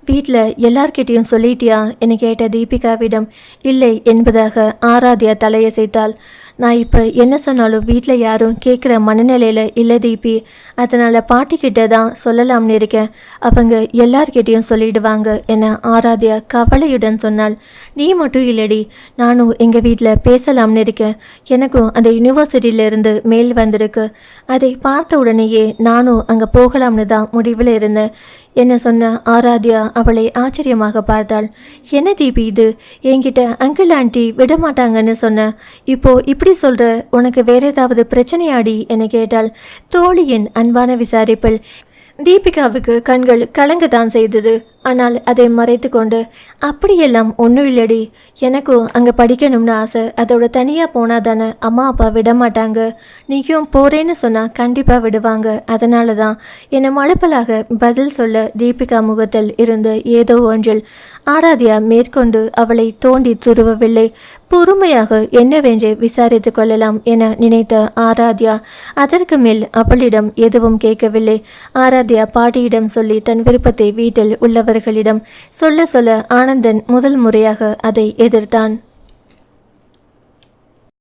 வீட்டில் எல்லார்கிட்டையும் சொல்லிட்டியா என கேட்ட தீபிகாவிடம் இல்லை என்பதாக ஆராத்யா தலையசைத்தாள். நான் இப்போ என்ன சொன்னாலும் வீட்டில் யாரும் கேட்குற மனநிலையில் இல்லை தீபி. அதனால் பாட்டிக்கிட்ட தான் சொல்லலாம்னு இருக்கேன். அவங்க எல்லார்கிட்டையும் சொல்லிடுவாங்க என ஆராத்யா கவலையுடன் சொன்னாள். நீ மட்டும் இல்லடி, நானும் எங்கள் வீட்டில் பேசலாம்னு இருக்கேன். எனக்கும் அந்த யூனிவர்சிட்டியிலேருந்து மெயில் வந்திருக்கு. அதை பார்த்த உடனேயே நானும் அங்கே போகலாம்னு தான் முடிவில் இருந்தேன் என்ன சொன்ன ஆராத்யா அவளை ஆச்சரியமாக பார்த்தாள். என்ன தீபி இது? என்கிட்ட அங்கிள் ஆண்டி விடமாட்டாங்கன்னு சொன்ன, இப்போ இப்படி சொல்ற, உனக்கு வேற ஏதாவது பிரச்சனையாடி என கேட்டாள். தோழியின் அன்பான விசாரிப்பில் தீபிகாவுக்கு கண்கள் கலங்கத்தான் செய்தது. ஆனால் அதை மறைத்து கொண்டு அப்படியெல்லாம் ஒன்றும் இல்லடி, எனக்கும் அங்கே படிக்கணும்னு ஆசை. அதோட தனியாக போனால் தானே அம்மா அப்பா விட மாட்டாங்க. நீயும் போகிறேன்னு சொன்னால் கண்டிப்பாக விடுவாங்க. அதனால தான் என்னை மழுப்பலாக பதில் சொல்ல தீபிகா முகத்தில் இருந்து ஏதோ ஒன்றில் ஆராத்யா மேற்கொண்டு அவளை தோண்டி துருவவில்லை. பொறுமையாக என்னவென்று விசாரித்து கொள்ளலாம் என நினைத்த ஆராத்யா அதற்கு மேல் அவளிடம் எதுவும் கேட்கவில்லை. ஆராத்யா பாட்டியிடம் சொல்லி தன் விருப்பத்தை வீட்டில் உள்ளவர்களிடம் சொல்ல ஆனந்தன் முதல் முறையாக அதை எதிர்த்தான்.